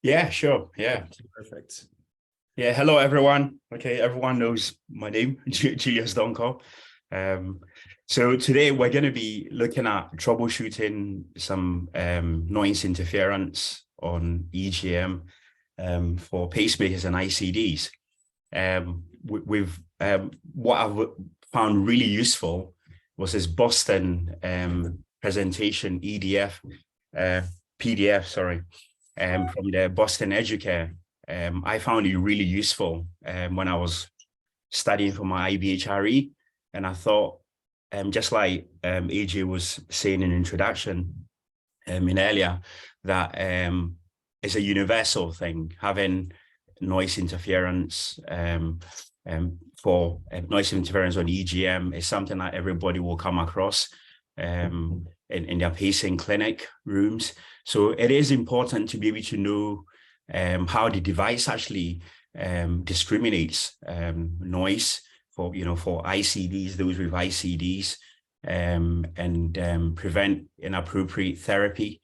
Yeah, sure. Yeah. Perfect. Yeah. Hello, everyone. Okay. Everyone knows my name, Julius Donkor. Um, so today we're going to be looking at troubleshooting some noise interference on EGM for pacemakers and ICDs. What I've found really useful was this Boston presentation EDF, PDF, sorry, from the Boston Educare. I found it really useful when I was studying for my IBHRE, and I thought, just like AJ was saying in introduction in earlier, that it's a universal thing, having noise interference for noise interference on EGM is something that everybody will come across in their pacing clinic rooms. So it is important to be able to know how the device actually discriminates noise for ICDs, those with ICDs, and prevent inappropriate therapy.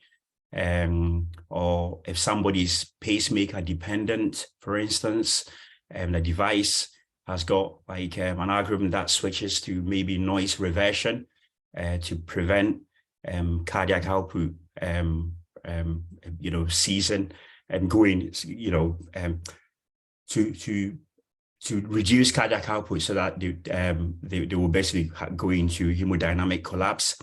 Or if somebody's pacemaker dependent, for instance, the device has got like an algorithm that switches to maybe noise reversion to prevent cardiac output, ceasing and going, to reduce cardiac output so that they will basically go into hemodynamic collapse.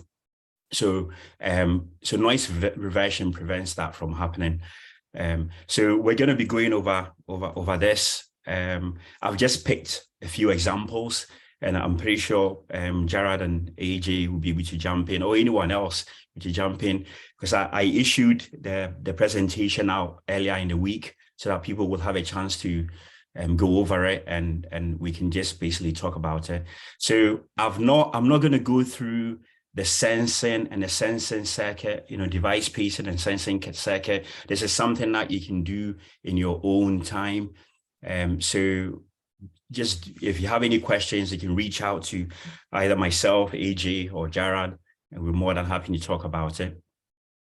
So noise reversion prevents that from happening. So we're going to be going over this. I've just picked a few examples, and I'm pretty sure Jared and AJ will be able to jump in, or anyone else to jump in, because I issued the presentation out earlier in the week so that people will have a chance to go over it, and we can just basically talk about it. So I'm not going to go through the sensing and the sensing circuit, device pacing and sensing circuit. This is something that you can do in your own time. So just if you have any questions, you can reach out to either myself, AJ, or Jared, and we're more than happy to talk about it.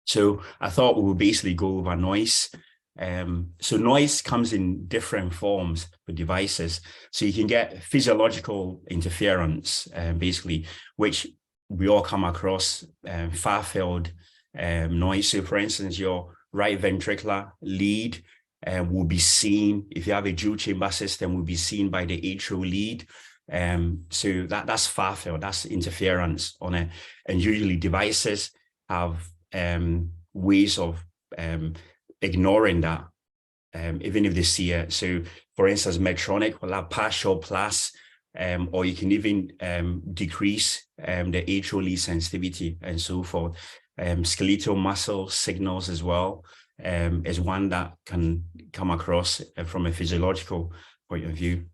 So I thought we would basically go over noise. So noise comes in different forms for devices. So you can get physiological interference, basically, which we all come across, far-field noise. So for instance, your right ventricular lead will be seen, if you have a dual chamber system, will be seen by the atrial lead. So that's far-field, that's interference on it. And usually devices have ways of ignoring that, even if they see it. So for instance, Medtronic will have partial plus, or you can even decrease the atrial lead sensitivity and so forth. Skeletal muscle signals as well is one that can come across from a physiological point of view.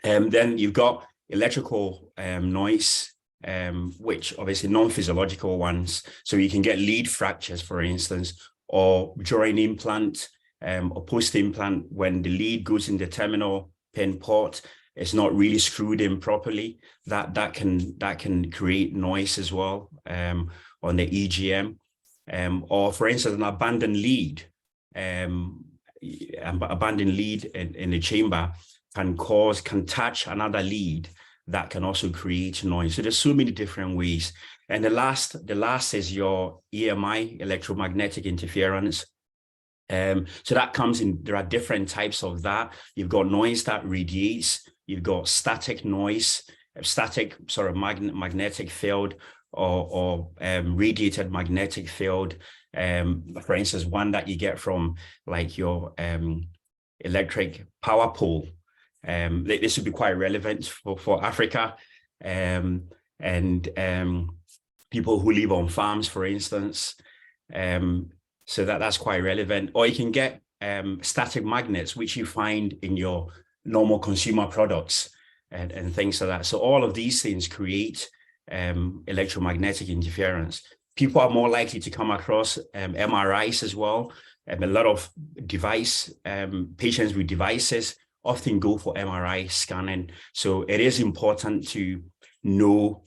Then you've got electrical noise, which obviously non-physiological ones. So you can get lead fractures, for instance, or during implant or post-implant, when the lead goes in the terminal pin port, it's not really screwed in properly. That can create noise as well on the EGM. Or for instance, an abandoned lead, in the chamber can touch another lead that can also create noise. So there's so many different ways. And the last is your EMI, electromagnetic interference. So that comes in, there are different types of that. You've got noise that radiates, you've got static noise, static sort of magnetic field, or radiated magnetic field. For instance, one that you get from like your electric power pole. This would be quite relevant for Africa, and people who live on farms, for instance. So that's quite relevant. Or you can get static magnets, which you find in your normal consumer products and things like that. So all of these things create electromagnetic interference. People are more likely to come across MRIs as well. A lot of patients with devices often go for MRI scanning. So it is important to know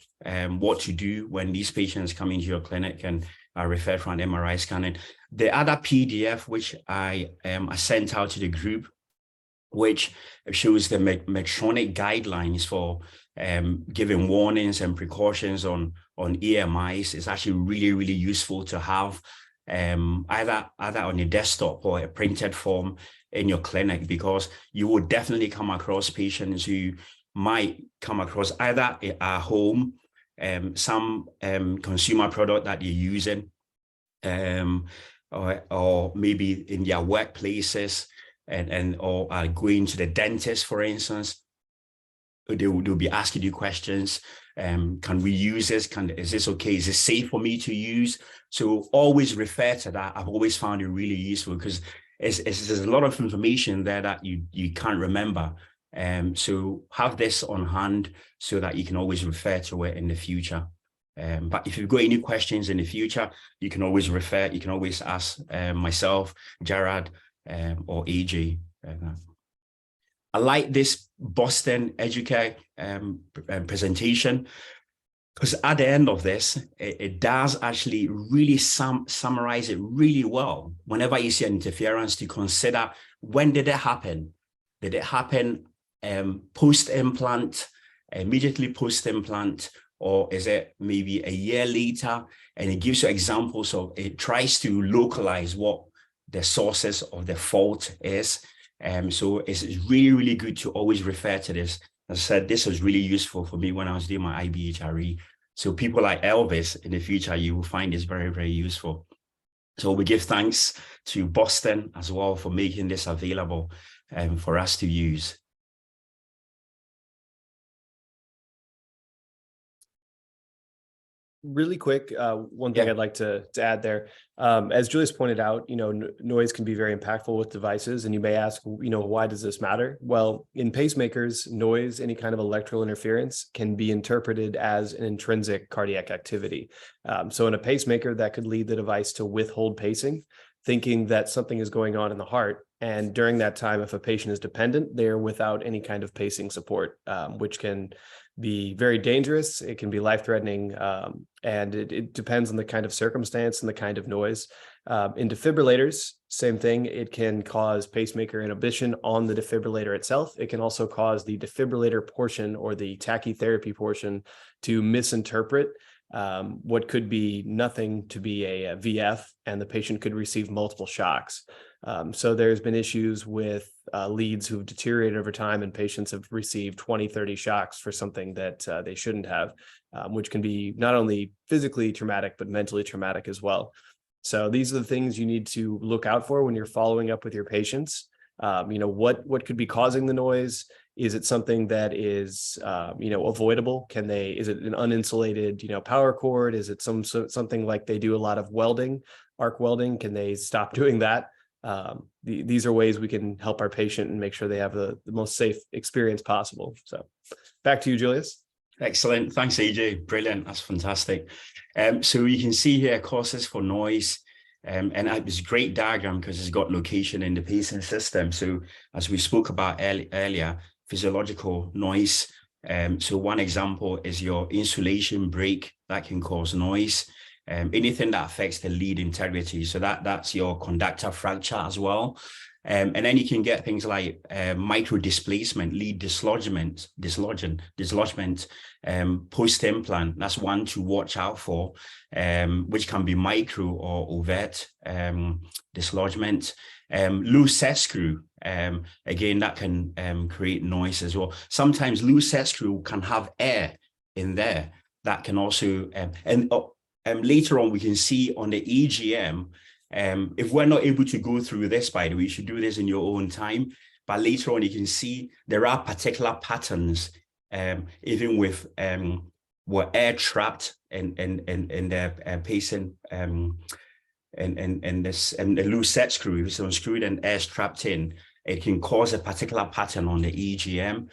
what to do when these patients come into your clinic and are referred for an MRI scanning. The other PDF, which I sent out to the group, which shows the Medtronic guidelines for giving warnings and precautions on EMIs, is actually really, really useful to have either on your desktop or a printed form in your clinic, because you will definitely come across patients who might come across either at home, some consumer product that you're using, or maybe in their workplaces, or going to the dentist, for instance. They'll be asking you questions. Can we use this? Is this okay? Is it safe for me to use? So always refer to that. I've always found it really useful, because there's a lot of information there that you can't remember. So have this on hand so that you can always refer to it in the future. But if you've got any questions in the future, you can always refer. You can always ask myself, Gerard, or AJ. I like this Boston Educare presentation, because at the end of this, it does actually really summarize it really well. Whenever you see an interference, to consider, when did it happen? Did it happen post-implant, immediately post-implant, or is it maybe a year later? And it gives you examples of, it tries to localize what the sources of the fault is. So it's really, really good to always refer to this. As I said, this was really useful for me when I was doing my IBHRE. So people like Elvis, in the future, you will find this very, very useful. So we give thanks to Boston as well for making this available for us to use. Really quick, one thing I'd like to add there, as Julius pointed out, noise can be very impactful with devices, and you may ask, why does this matter? Well, in pacemakers, noise, any kind of electrical interference, can be interpreted as an intrinsic cardiac activity. So in a pacemaker, that could lead the device to withhold pacing, thinking that something is going on in the heart. And during that time, if a patient is dependent, they're without any kind of pacing support, which can be very dangerous. It can be life-threatening, and it depends on the kind of circumstance and the kind of noise. In defibrillators, same thing. It can cause pacemaker inhibition on the defibrillator itself. It can also cause the defibrillator portion, or the tachytherapy portion, to misinterpret what could be nothing to be a VF, and the patient could receive multiple shocks. So there's been issues with leads who've deteriorated over time, and patients have received 20, 30 shocks for something that they shouldn't have, which can be not only physically traumatic, but mentally traumatic as well. So these are the things you need to look out for when you're following up with your patients. What could be causing the noise? Is it something that is, avoidable? Is it an uninsulated, power cord? Is it something like they do a lot of welding, arc welding? Can they stop doing that? These are ways we can help our patient and make sure they have the most safe experience possible. So back to you, Julius. Excellent. Thanks, AJ. Brilliant. That's fantastic. So you can see here causes for noise. And it's a great diagram because it's got location in the pacing system. So as we spoke about earlier, physiological noise. So one example is your insulation break that can cause noise. Anything that affects the lead integrity. So that's your conductor fracture as well. And then you can get things like micro displacement, lead dislodgement, post-implant. That's one to watch out for, which can be micro or overt dislodgement. Loose set screw, again, that can create noise as well. Sometimes loose set screw can have air in there. That can also, later on, we can see on the EGM, if we're not able to go through this, by the way, you should do this in your own time. But later on, you can see there are particular patterns, even with were air trapped in the pacing, and the loose set screw, if it's unscrewed and air trapped in, it can cause a particular pattern on the EGM,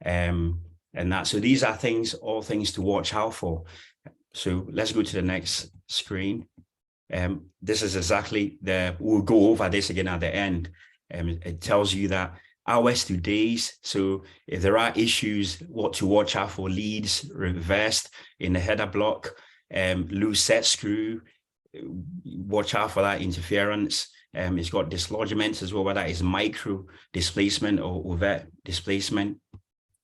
and that. So these are all things to watch out for. So let's go to the next screen. This is exactly we'll go over this again at the end. It tells you that hours to days. So if there are issues, what to watch out for: leads reversed in the header block, loose set screw, watch out for that interference. It's got dislodgements as well, whether that is micro displacement or overt displacement.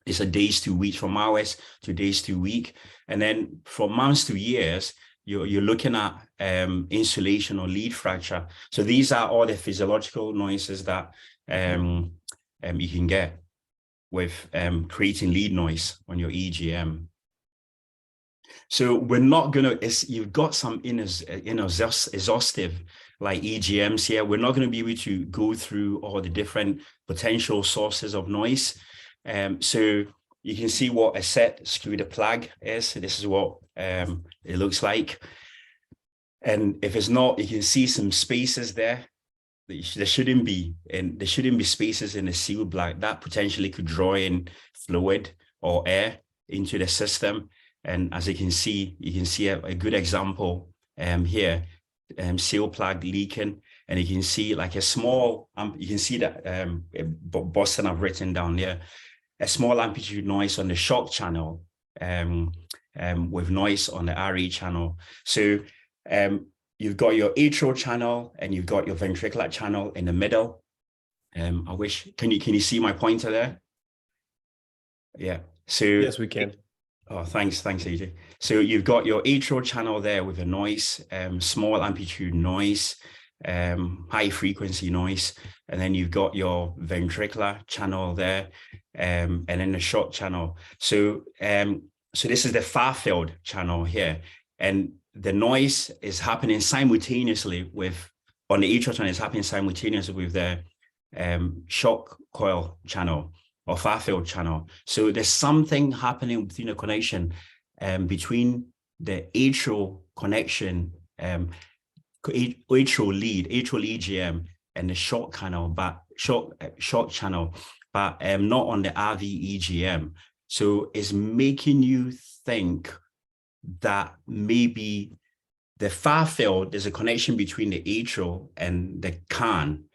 It's a days to weeks, from hours to days to week. And then from months to years, you're looking at insulation or lead fracture. So these are all the physiological noises that you can get with creating lead noise on your EGM. So we're not going to, you've got some exhaustive like EGMs here. We're not going to be able to go through all the different potential sources of noise. So you can see what a set screw the plug is. This is what it looks like. And if it's not, you can see some spaces there. There shouldn't be, and there shouldn't be spaces in the seal plug that potentially could draw in fluid or air into the system. And as you can see a good example here, seal plug leaking, and you can see like a small, you can see that Boston I've written down there, a small amplitude noise on the shock channel with noise on the RE channel. So you've got your atrial channel and you've got your ventricular channel in the middle. I wish, can you see my pointer there? Yeah. So yes, we can. Oh, thanks, AJ. So you've got your atrial channel there with a noise, small amplitude noise, high frequency noise, and then you've got your ventricular channel there, and then the shock channel. So so this is the far field channel here, and the noise is happening simultaneously with, on the atrial channel, is happening simultaneously with the shock coil channel or far field channel. So there's something happening between the connection between the atrial connection, atrial lead, atrial EGM, and the shock channel, but shock channel, but not on the RV EGM. So it's making you think that maybe the far field, there's a connection between the atrial and the can,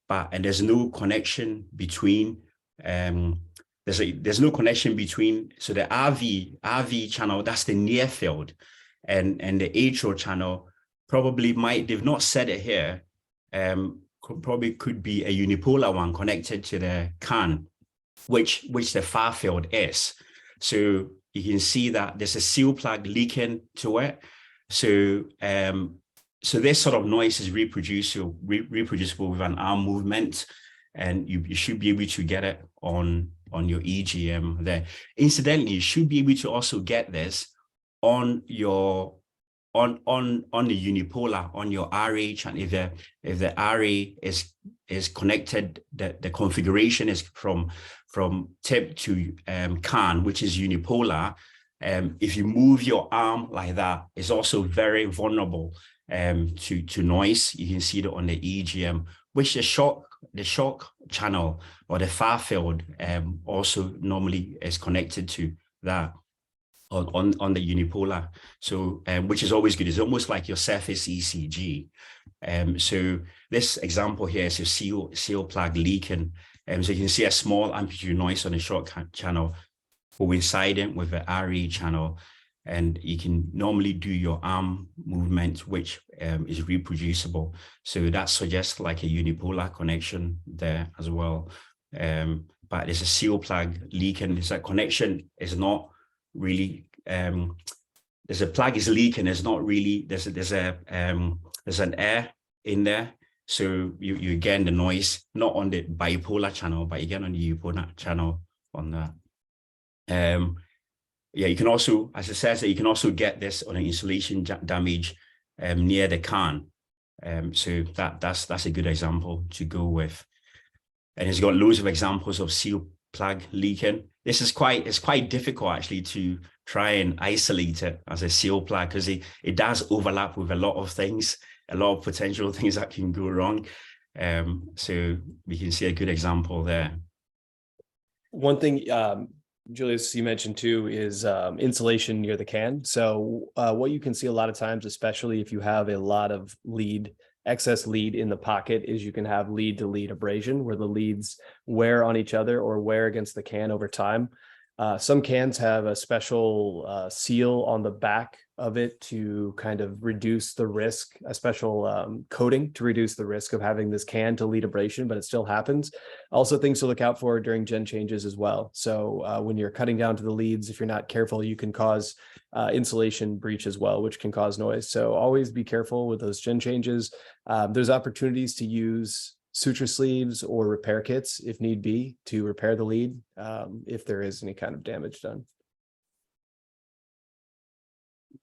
and there's no connection between there's no connection between, so the RV channel, that's the near field, and the atrial channel probably they've not said it here, probably could be a unipolar one connected to the can, which the far field is. So you can see that there's a seal plug leaking to it. So so this sort of noise is reproducible with an arm movement, and you should be able to get it on your EGM there. Incidentally, you should be able to also get this on your on the unipolar, on your RA channel. If the RA is connected, the configuration is from tip to can, which is unipolar. If you move your arm like that, it's also very vulnerable to noise. You can see that on the EGM, which the shock channel or the far field also normally is connected to that on the unipolar. So which is always good. It's almost like your surface ECG. So this example here is your seal plug leaking. So you can see a small amplitude noise on the shock channel coinciding with the RE channel, and you can normally do your arm movement, which is reproducible. So that suggests like a unipolar connection there as well. But there's a seal plug leaking. It's a connection is not really, there's a plug is leaking. There's not really, there's an air in there. So you get the noise, not on the bipolar channel, but you get on the unipolar channel on that. Yeah, you can also, as it says, you can also get this on an insulation damage near the can. So that's a good example to go with. And it's got loads of examples of seal plug leaking. This is it's quite difficult actually to try and isolate it as a seal plug, because it does overlap with a lot of things, a lot of potential things that can go wrong. So we can see a good example there. One thing, Julius, you mentioned too, is insulation near the can. So what you can see a lot of times, especially if you have a lot of excess lead in the pocket, is you can have lead to lead abrasion, where the leads wear on each other or wear against the can over time. Some cans have a special seal on the back of it to kind of reduce the risk, a special coating to reduce the risk of having this can to lead abrasion, but it still happens. Also things to look out for during gen changes as well. So when you're cutting down to the leads, if you're not careful, you can cause insulation breach as well, which can cause noise. So always be careful with those gen changes. There's opportunities to use suture sleeves or repair kits if need be to repair the lead if there is any kind of damage done.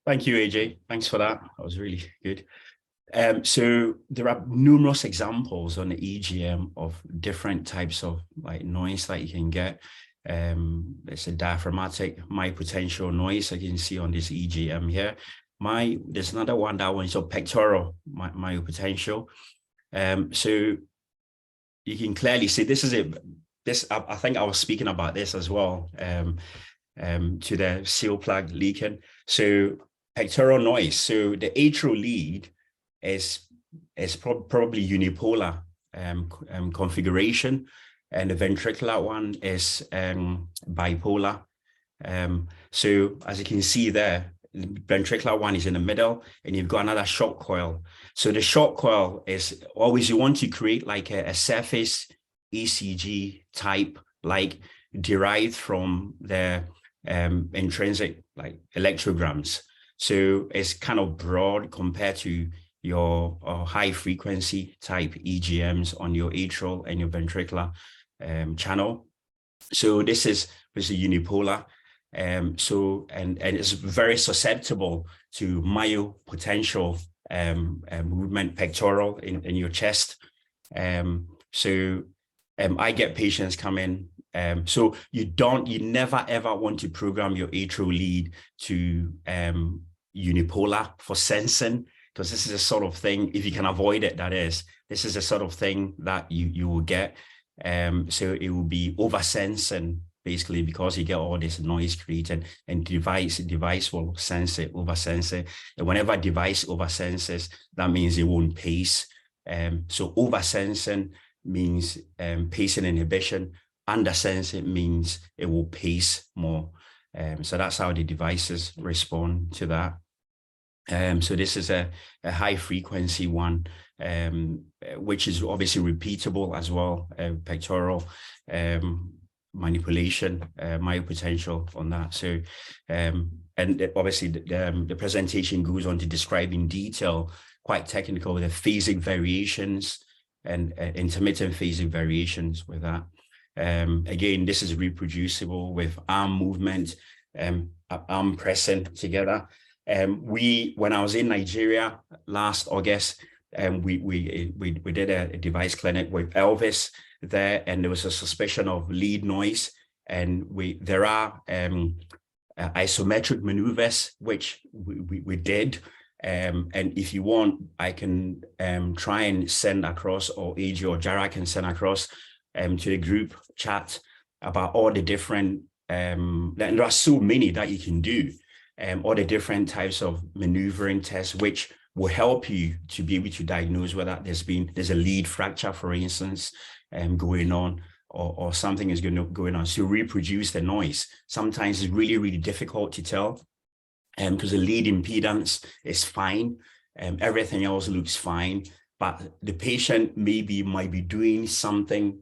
Thank you, AJ. Thanks for that. That was really good. So there are numerous examples on the EGM of different types of like noise that you can get. It's a diaphragmatic myopotential noise, like you can see on this EGM here. There's another one, that one is a pectoral myopotential. So you can clearly see this is it. I think I was speaking about this as well to the seal plug leaking. So pectoral noise. So the atrial lead is probably unipolar configuration, and the ventricular one is bipolar. So as you can see there, the ventricular one is in the middle, and you've got another shock coil. So the shock coil is always, you want to create like a surface ECG type, like derived from the intrinsic like electrograms. So it's kind of broad compared to your high frequency type EGMs on your atrial and your ventricular channel. So this is unipolar. So and it's very susceptible to myopotential movement, pectoral in your chest. So I get patients come in. So you never ever want to program your atrial lead to unipolar for sensing, because this is a sort of thing, if you can avoid it, that is, this is a sort of thing that you will get. So it will be over sensing, basically, because you get all this noise created, and device will sense it, over sense it. And whenever device over senses, that means it won't pace. So over sensing means pacing inhibition. Under sensing means it will pace more. So that's how the devices respond to that. So this is a high frequency one, which is obviously repeatable as well, pectoral manipulation, myopotential on that. So, and obviously the presentation goes on to describe in detail, quite technical, the phasic variations and intermittent phasic variations with that. Again, this is reproducible with arm movement, arm pressing together. When I was in Nigeria last August, we did a device clinic with Elvis there, and there was a suspicion of lead noise, and there are isometric maneuvers which we did, and if you want, I can try and send across, or AJ or Jara can send across to the group chat about all the different there are so many that you can do. All the different types of maneuvering tests, which will help you to be able to diagnose whether there's a lead fracture, for instance, going on, or something is going on. So reproduce the noise. Sometimes it's really, really difficult to tell, because the lead impedance is fine, everything else looks fine, but the patient might be doing something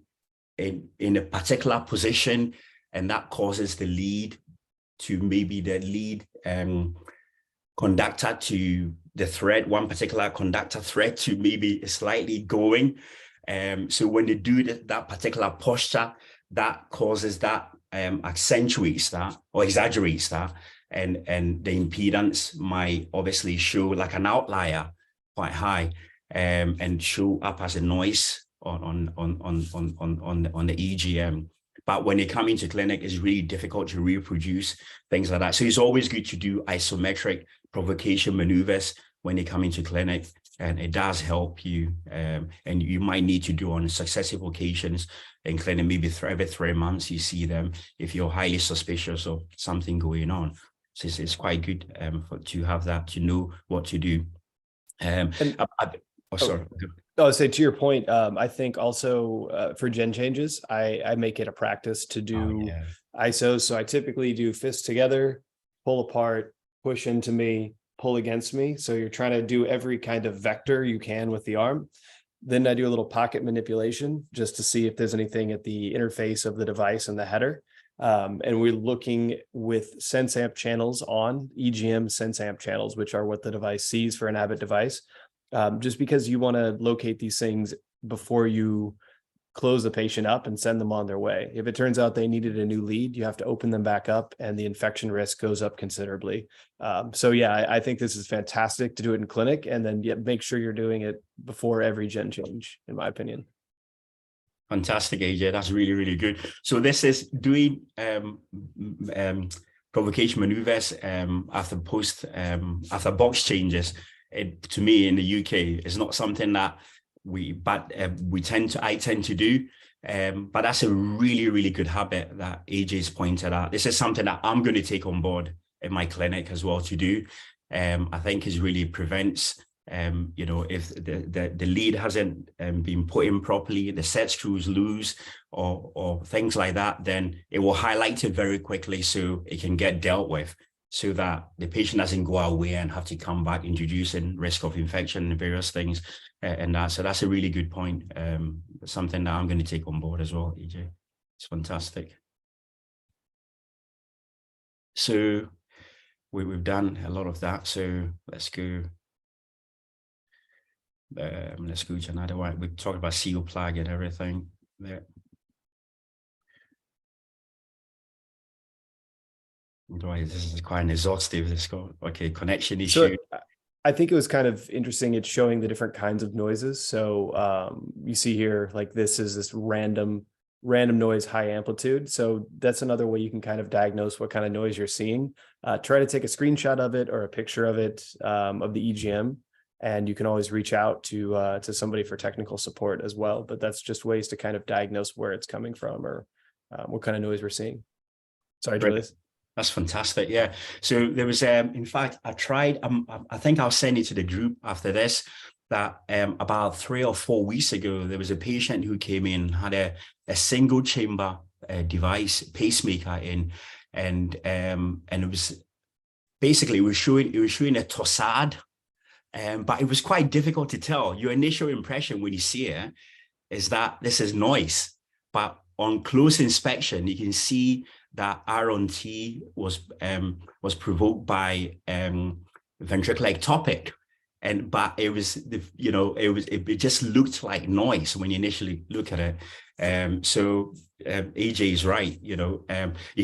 in a particular position, and that causes the lead to the lead conductor to the thread, one particular conductor thread to maybe slightly going. So when they do that particular posture, that causes that, accentuates that or exaggerates that, and the impedance might obviously show like an outlier quite high, and show up as a noise on the EGM. But when they come into clinic, it's really difficult to reproduce things like that. So it's always good to do isometric provocation maneuvers when they come into clinic, and it does help you. And you might need to do on successive occasions in clinic, maybe every 3 months you see them if you're highly suspicious of something going on. So it's quite good to have that, to know what to do. Sorry. I'll say to your point, I think also for gen changes, I make it a practice to do ISOs. So I typically do fists together, pull apart, push into me, pull against me. So you're trying to do every kind of vector you can with the arm. Then I do a little pocket manipulation just to see if there's anything at the interface of the device and the header. And we're looking with sense amp channels on, EGM sense amp channels, which are what the device sees for an Abbott device. Just because you want to locate these things before you close the patient up and send them on their way. If it turns out they needed a new lead, you have to open them back up and the infection risk goes up considerably. So yeah, I think this is fantastic to do it in clinic, and then make sure you're doing it before every gen change, in my opinion. Fantastic, AJ. That's really, really good. So this is doing provocation maneuvers after box changes. To me, in the UK, is not something that I tend to do. But that's a really, really good habit that AJ's pointed out. This is something that I'm going to take on board in my clinic as well to do. I think it really prevents, if the lead hasn't been put in properly, the set screws loose or things like that, then it will highlight it very quickly so it can get dealt with, so that the patient doesn't go away and have to come back, introducing risk of infection and various things. So that's a really good point. Something that I'm going to take on board as well, AJ. It's fantastic. So we've done a lot of that. So let's go to another one. We talked about seal plug and everything there. This is quite an exhaustive. Let's go. Okay, connection issue. So I think it was kind of interesting. It's showing the different kinds of noises. So you see here, like this is this random noise, high amplitude. So that's another way you can kind of diagnose what kind of noise you're seeing. Try to take a screenshot of it or a picture of it, of the EGM, and you can always reach out to somebody for technical support as well. But that's just ways to kind of diagnose where it's coming from or what kind of noise we're seeing. Sorry, Julius. That's fantastic. Yeah. So there was, in fact, I tried, I think I'll send it to the group after this, that about 3 or 4 weeks ago, there was a patient who came in, had a single chamber device, pacemaker in, and it was basically, it was showing a torsade, but it was quite difficult to tell. Your initial impression when you see it is that this is noise, but on close inspection, you can see that R-on-T was provoked by ventricular ectopic, but it was it just looked like noise when you initially look at it. So AJ is right. You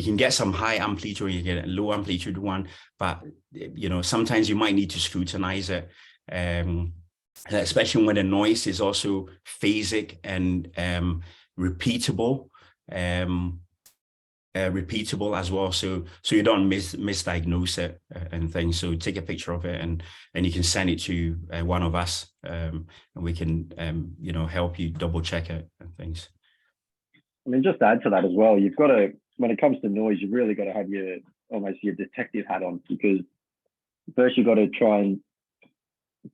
can get some high amplitude, you get a low amplitude one, but sometimes you might need to scrutinize it, especially when the noise is also phasic and repeatable. Repeatable as well, so you don't misdiagnose it and things. So take a picture of it and you can send it to one of us, and we can help you double check it and things. I mean, just to add to that as well, you've got to, when it comes to noise, you've really got to have your detective hat on, because first you've got to try and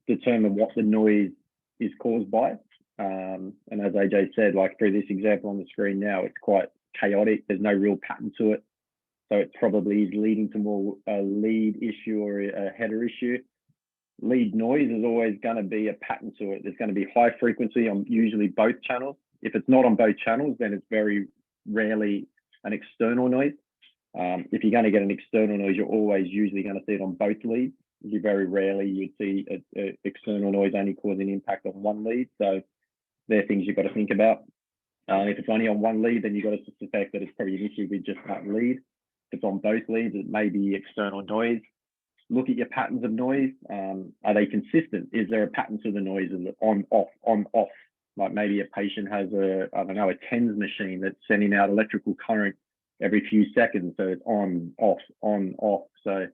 determine what the noise is caused by. And as AJ said, like through this example on the screen now, it's quite chaotic. There's no real pattern to it. So it probably is leading to more a lead issue or a header issue. Lead noise is always going to be a pattern to it. There's going to be high frequency on usually both channels. If it's not on both channels, then it's very rarely an external noise. If you're going to get an external noise, you're always usually going to see it on both leads. Very rarely you'd see an external noise only causing impact on one lead. So they're things you've got to think about. If it's only on one lead, then you've got to suspect that it's probably an issue with just that lead. If it's on both leads, it may be external noise. Look at your patterns of noise. Are they consistent? Is there a pattern to the noise? Is it on, off? Like maybe a patient has a TENS machine that's sending out electrical current every few seconds. So it's on, off. So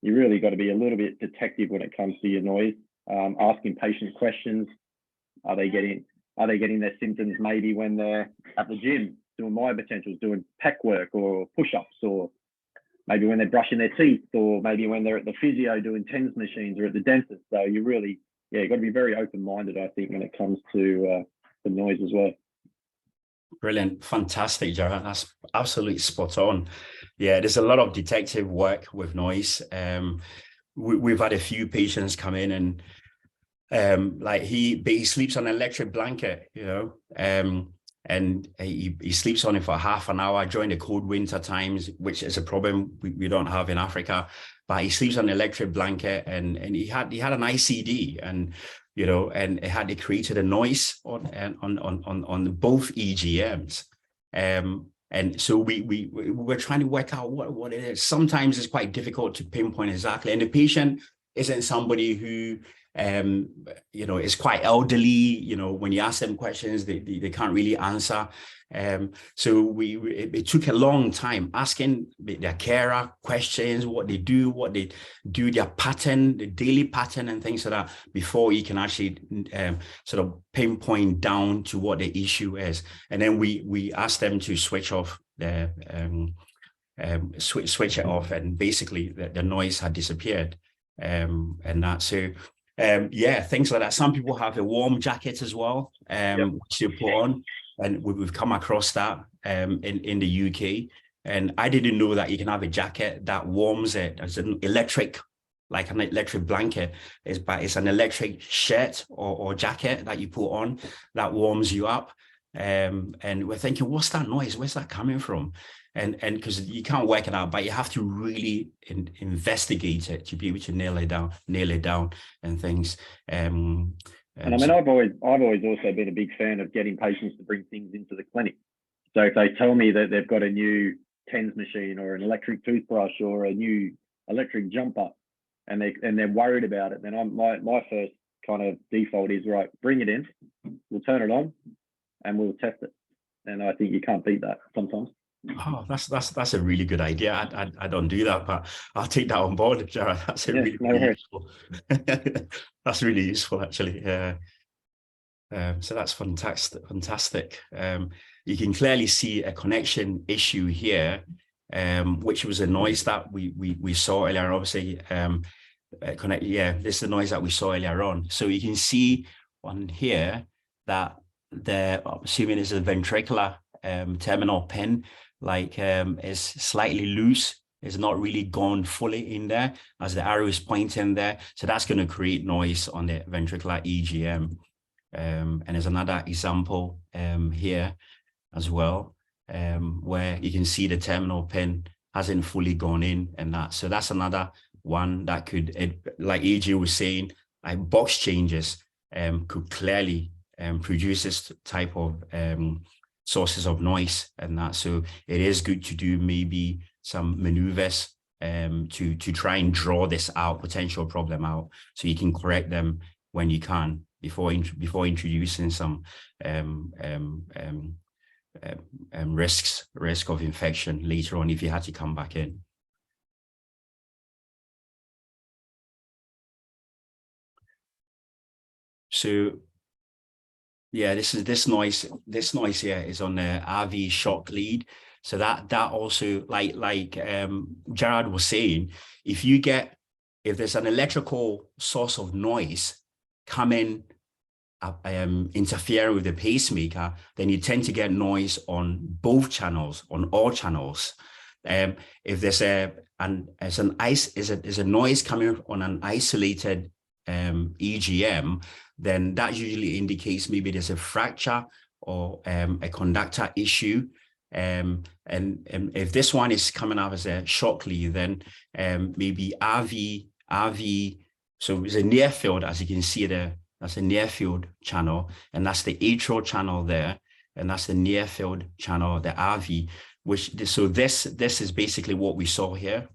you really got to be a little bit detective when it comes to your noise. Asking patients questions. Are they getting their symptoms maybe when they're at the gym doing myopotentials, doing pec work or push-ups, or maybe when they're brushing their teeth, or maybe when they're at the physio doing TENS machines or at the dentist. So you really, you've got to be very open-minded, I think, when it comes to the noise as well. Brilliant. Fantastic, Jared. That's absolutely spot on. Yeah, there's a lot of detective work with noise. We've had a few patients come in and like he sleeps on an electric blanket, you know, and he sleeps on it for half an hour during the cold winter times, which is a problem we don't have in Africa. But he sleeps on an electric blanket, and he had an ICD, and you know, and it created a noise on both EGMs. And so we're trying to work out what it is. Sometimes it's quite difficult to pinpoint exactly, and the patient isn't somebody who you know, is quite elderly. You know, when you ask them questions, they can't really answer. So it took a long time asking their carer questions, what they do, their pattern, the daily pattern and things like that, before you can actually sort of pinpoint down to what the issue is. And then we asked them to switch off the switch it off, and basically the noise had disappeared. And that, so yeah, things like that. Some people have a warm jacket as well, which they put on, and we've come across that in the UK. And I didn't know that you can have a jacket that warms it. It's an electric, like an electric blanket, but it's an electric shirt or jacket that you put on that warms you up. And we're thinking, what's that noise? Where's that coming from? And because you can't work it out, but you have to really investigate it to be able to nail it down and things. And I mean, I've always also been a big fan of getting patients to bring things into the clinic. So if they tell me that they've got a new TENS machine or an electric toothbrush or a new electric jumper, and they're worried about it, then my first kind of default is, right, bring it in, we'll turn it on, and we'll test it. And I think you can't beat that sometimes. Oh, that's a really good idea. I don't do that, but I'll take that on board, Jared. That's really useful. That's really useful, actually. Yeah. So that's fantastic. You can clearly see a connection issue here, which was a noise that we saw earlier. Obviously, yeah, this is the noise that we saw earlier on. So you can see on here that I'm assuming is a ventricular terminal pin, like is slightly loose. It's not really gone fully in there as the arrow is pointing there. So that's going to create noise on the ventricular EGM. And there's another example here as well, where you can see the terminal pin hasn't fully gone in, and that. So that's another one that could, like AJ was saying, like box changes could clearly produce this type of sources of noise and that. So it is good to do maybe some maneuvers to try and draw this potential problem out, so you can correct them when you can, before introducing some risk of infection later on if you had to come back in. So yeah, this noise here is on the RV shock lead. So that also, like Gerard was saying, if there's an electrical source of noise coming interfering with the pacemaker, then you tend to get noise on both channels, on all channels. If there's a noise coming on an isolated EGM, then that usually indicates maybe there's a fracture or a conductor issue. And if this one is coming up as a shock lead, then maybe RV. So it's a near field, as you can see there. That's a near field channel, and that's the atrial channel there, and that's the near field channel, the RV. So this is basically what we saw here.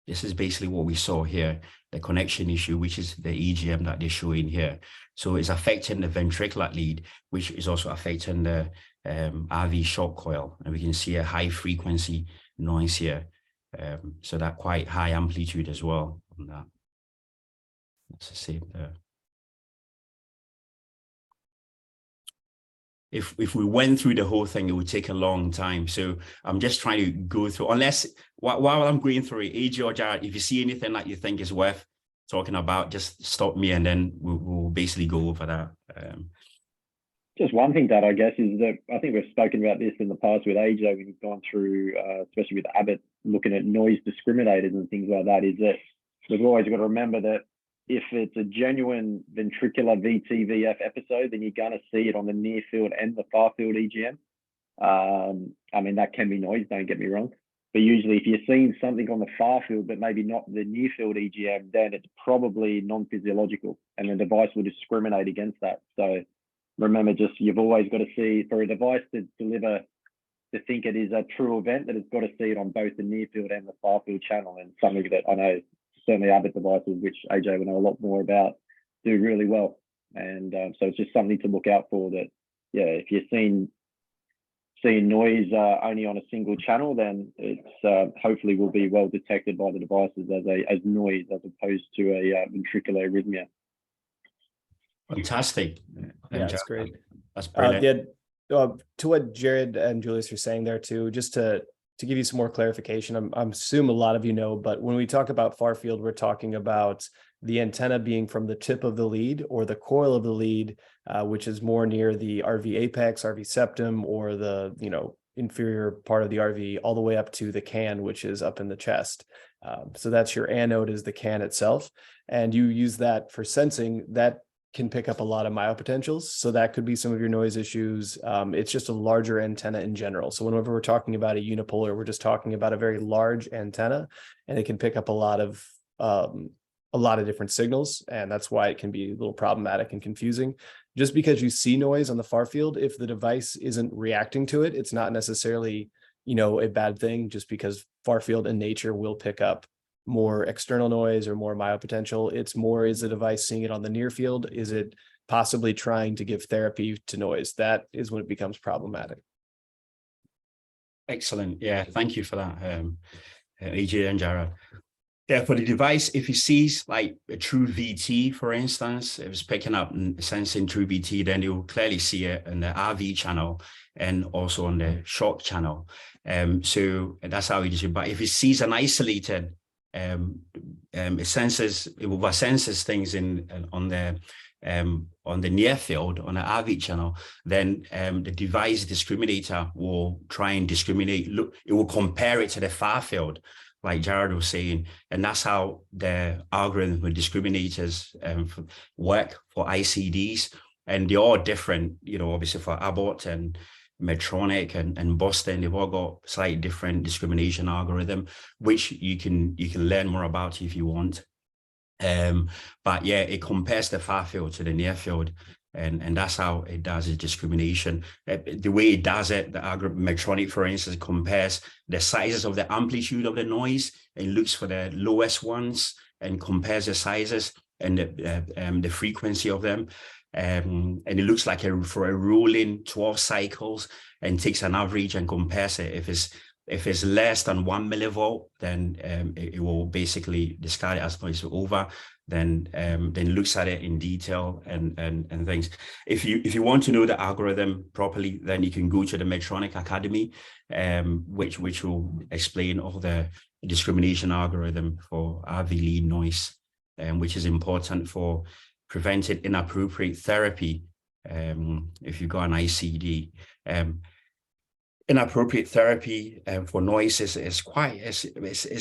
This is basically what we saw here, the connection issue, which is the EGM that they're showing here. So it's affecting the ventricular lead, which is also affecting the RV shock coil. And we can see a high frequency noise here. So that quite high amplitude as well on that. That's the same there. If we went through the whole thing, it would take a long time. So I'm just trying to go through, unless while I'm going through it, AJ or Jared, if you see anything that you think is worth talking about, just stop me, and then we'll basically go over that. Just one thing, Dad, I guess, is that I think we've spoken about this in the past with AJ when he's gone through, especially with Abbott, looking at noise discriminators and things like that, is that we've always got to remember that if it's a genuine ventricular VT-VF episode, then you're going to see it on the near field and the far field EGM. I mean, that can be noise, don't get me wrong. But usually if you're seeing something on the far field, but maybe not the near field EGM, then it's probably non-physiological and the device will discriminate against that. So remember, just you've always got to see, for a device to deliver, to think it is a true event, that it's got to see it on both the near field and the far field channel. And something that I know certainly Abbott devices, which AJ will know a lot more about, do really well. And so it's just something to look out for, that, yeah, if you're seeing noise only on a single channel, then it's hopefully will be well detected by the devices as noise, as opposed to a ventricular arrhythmia. Fantastic. Yeah, that's great. That's brilliant. To what Jared and Julius are saying there too, just to give you some more clarification, I'm assume a lot of you know, but when we talk about far field, we're talking about the antenna being from the tip of the lead or the coil of the lead, which is more near the RV apex, RV septum, or the inferior part of the RV, all the way up to the can, which is up in the chest. So that's your anode, is the can itself, and you use that for sensing. That can pick up a lot of myopotentials. So that could be some of your noise issues. It's just a larger antenna in general. So whenever we're talking about a unipolar, we're just talking about a very large antenna, and it can pick up a lot of different signals. And that's why it can be a little problematic and confusing. Just because you see noise on the far field, if the device isn't reacting to it, it's not necessarily, a bad thing, just because far field in nature will pick up more external noise or more myopotential. It's more, is the device seeing it on the near field? Is it possibly trying to give therapy to noise? That is when it becomes problematic. Excellent. Yeah, thank you for that, AJ and Jared. Yeah, for the device, if it sees like a true VT, for instance, if it's picking up and sensing true VT, then you will clearly see it in the RV channel and also on the shock channel. So that's how it is. But if it sees an isolated, it will senses things on the near field, on the RV channel, then the device discriminator will try and discriminate. Look, it will compare it to the far field, like Jared was saying, and that's how the algorithm with discriminators work for ICDs, and they're all different. Obviously for Abbott and Medtronic and Boston, they've all got slightly different discrimination algorithm, which you can learn more about if you want. But yeah, it compares the far field to the near field, and that's how it does its discrimination. The way it does it, the algorithm, Medtronic, for instance, compares the sizes of the amplitude of the noise and looks for the lowest ones and compares the sizes and the frequency of them. And it looks like for a rolling 12 cycles, and takes an average and compares it. If it's less than 1 millivolt, then it will basically discard it as noise over. Then looks at it in detail and things. If you want to know the algorithm properly, then you can go to the Medtronic Academy, which will explain all the discrimination algorithm for RV lead noise, which is important for preventing inappropriate therapy. If you've got an ICD, inappropriate therapy for noise is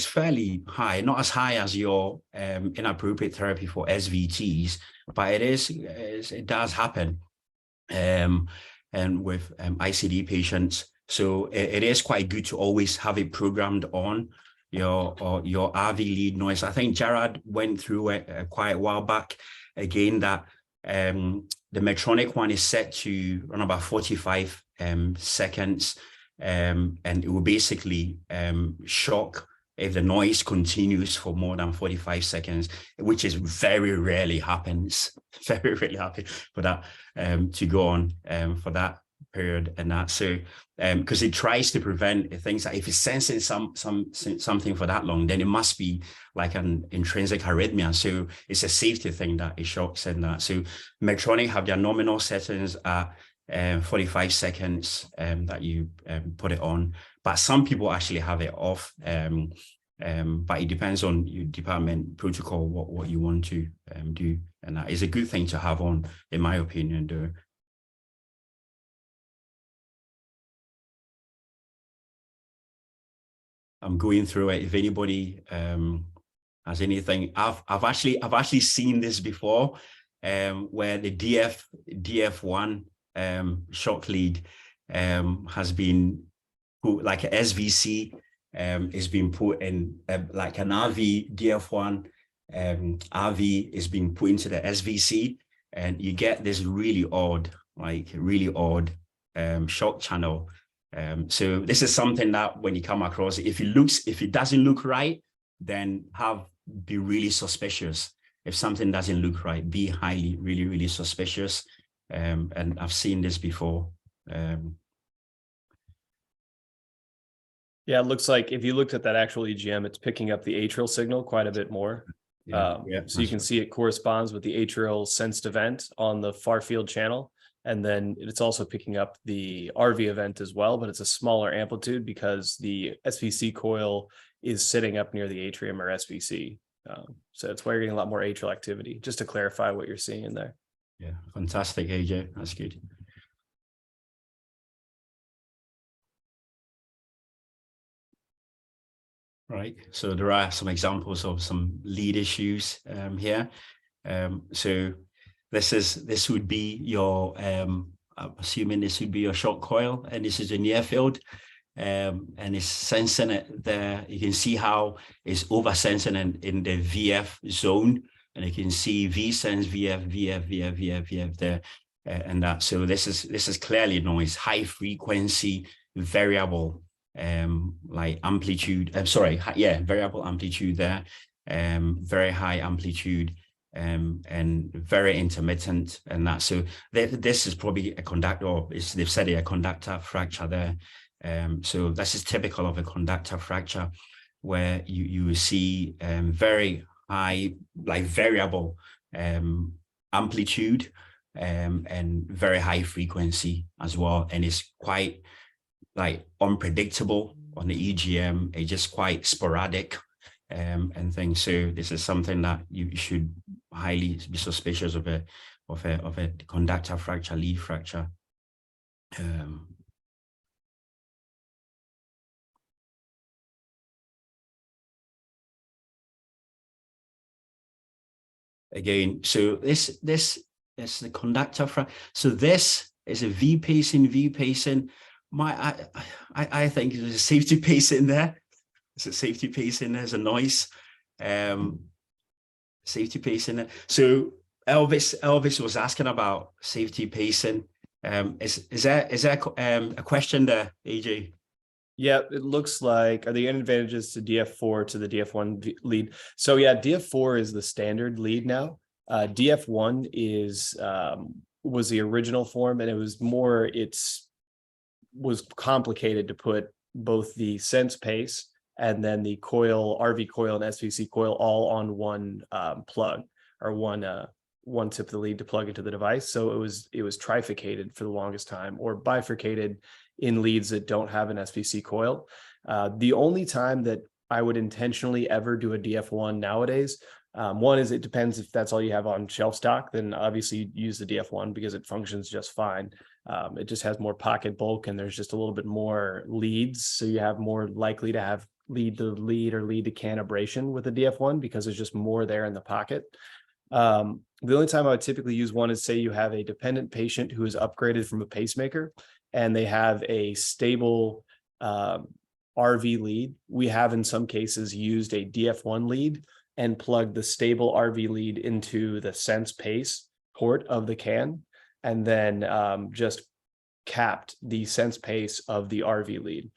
fairly high, not as high as your inappropriate therapy for SVTs, but it does happen, and with ICD patients. So it is quite good to always have it programmed on your RV lead noise. I think Jared went through it quite a while back. Again, that the Medtronic one is set to run about 45 seconds, and it will basically shock if the noise continues for more than 45 seconds, which is very rarely happens. Very rarely happens for that to go on for that period, and that. So because it tries to prevent things like, if it's sensing something for that long, then it must be like an intrinsic arrhythmia. So it's a safety thing that it shocks and that. So Medtronic have their nominal settings at 45 seconds that you put it on, but some people actually have it off. But it depends on your department protocol, what you want to do, and that is a good thing to have on, in my opinion, though. I'm going through it. If anybody has anything, I've actually seen this before, where the DF1 shock lead has been put, like a SVC is being put in, like an RV DF1 RV is being put into the SVC, and you get this really odd shock channel. So this is something that when you come across, if it doesn't look right, then be really suspicious. If something doesn't look right, be really suspicious. And I've seen this before. Yeah, it looks like if you looked at that actual EGM, it's picking up the atrial signal quite a bit more. So you can see it corresponds with the atrial sensed event on the far field channel. And then it's also picking up the RV event as well, but it's a smaller amplitude because the SVC coil is sitting up near the atrium or SVC. So that's why you're getting a lot more atrial activity, just to clarify what you're seeing in there. Yeah, fantastic, AJ. That's good. Right, so there are some examples of some lead issues here. So this would be your, I'm assuming this would be your shock coil, and this is a near field, and it's sensing it there. You can see how it's over sensing in the VF zone, and you can see V sense VF there, and that. So this is clearly noise, high frequency, variable. Like amplitude, variable amplitude there, very high amplitude, and very intermittent, and that. So this is probably a conductor, they've said a conductor fracture there. So this is typical of a conductor fracture, where you see very high, like variable amplitude, and very high frequency as well, and it's quite like unpredictable on the EGM. It's just quite sporadic and things. So this is something that you should highly be suspicious of a conductor fracture, lead fracture. Again, so this is the conductor fracture. So this is a V pacing. I think there's a safety pacing there. There's a safety pacing. There's a noise. Safety pacing there. So Elvis was asking about safety pacing. Is there a question there, AJ? Yeah, it looks like, are the advantages to DF4 to the DF1 lead? So yeah, DF4 is the standard lead now. DF1 was the original form, and it was complicated to put both the sense pace and then the coil, RV coil and SVC coil, all on one plug, or one tip of the lead to plug into the device. So it was trifurcated for the longest time, or bifurcated in leads that don't have an SVC coil. The only time that I would intentionally ever do a DF1 nowadays, one is, it depends if that's all you have on shelf stock, then obviously use the DF1 because it functions just fine. It just has more pocket bulk, and there's just a little bit more leads, so you have more likely to have lead to lead or lead to canibration with the DF1 because there's just more there in the pocket. The only time I would typically use one is, say you have a dependent patient who is upgraded from a pacemaker and they have a stable RV lead. We have in some cases used a DF1 lead and plugged the stable RV lead into the sense pace port of the can, and then just capped the sense pace of the RV lead.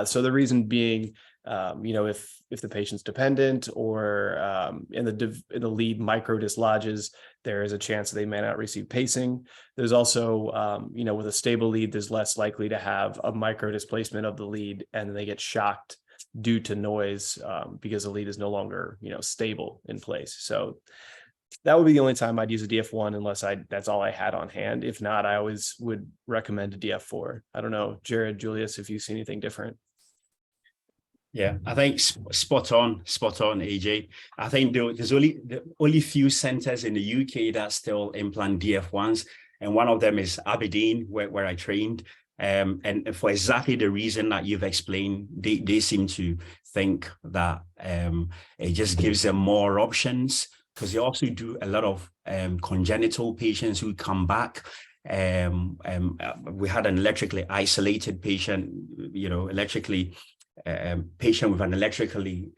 So the reason being, if the patient's dependent, or in the lead micro dislodges, there is a chance that they may not receive pacing. There's also, with a stable lead, there's less likely to have a micro displacement of the lead, and then they get shocked due to noise because the lead is no longer, stable in place. So that would be the only time I'd use a DF1, unless that's all I had on hand. If not, I always would recommend a DF4. I don't know, Jared, Julius, if you see anything different. Yeah, I think spot on, AJ. I think there's only few centers in the UK that still implant DF1s, and one of them is Aberdeen, where I trained. And for exactly the reason that you've explained, they seem to think that it just gives them more options, because they also do a lot of congenital patients who come back. We had an electrically isolated patient, patient with an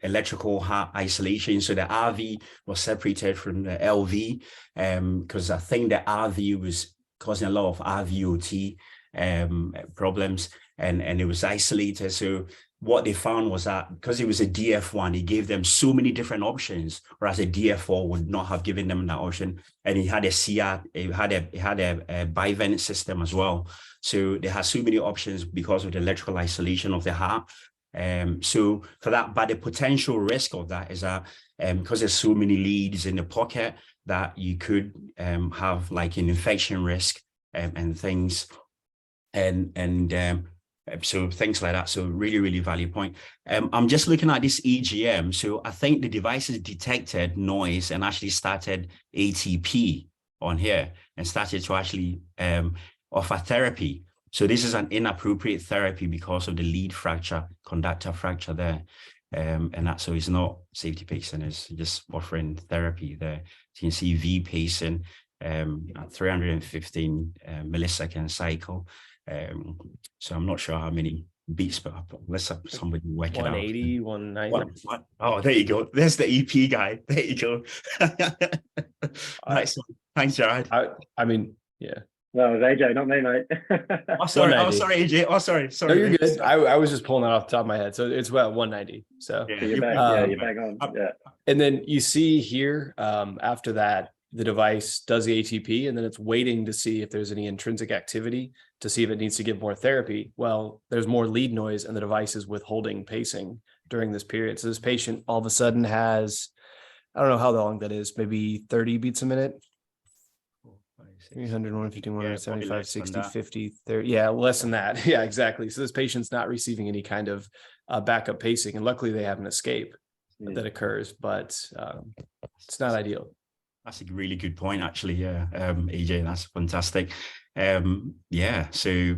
electrical heart isolation. So the RV was separated from the LV, because I think the RV was causing a lot of RVOT problems, and it was isolated. So what they found was that because it was a DF1, he gave them so many different options, whereas a DF4 would not have given them that option. And he had a CR, he had a bivent system as well. So they had so many options because of the electrical isolation of the heart. So for that, but the potential risk of that is that because there's so many leads in the pocket, that you could have like an infection risk and things. So things like that. So really, really valid point. I'm just looking at this EGM. So I think the devices detected noise and actually started ATP on here and started to actually offer therapy. So this is an inappropriate therapy because of the lead fracture, conductor fracture there. And that, so it's not safety pacing, it's just offering therapy there. So you can see V pacing, 315 millisecond cycle. So I'm not sure how many beats, but let's have somebody work it out. 180, 190. Oh, there you go. There's the EP guy. There you go. Nice. Thanks, Jared. I mean, yeah. No, it was AJ, not me, mate. Sorry, AJ. Sorry. No, you're good. I was just pulling that off the top of my head. So it's about 190. So yeah, you're back. You're back on. Yeah. And then you see here, after that, the device does the ATP, and then it's waiting to see if there's any intrinsic activity to see if it needs to give more therapy. Well, there's more lead noise, and the device is withholding pacing during this period. So this patient all of a sudden has, I don't know how long that is, maybe 30 beats a minute. 300, 150, 175, 60, 50, 30. Yeah, less than that. Yeah, exactly. So this patient's not receiving any kind of backup pacing. And luckily they have an escape that occurs, but it's not ideal. That's a really good point, actually. Yeah, AJ, that's fantastic. So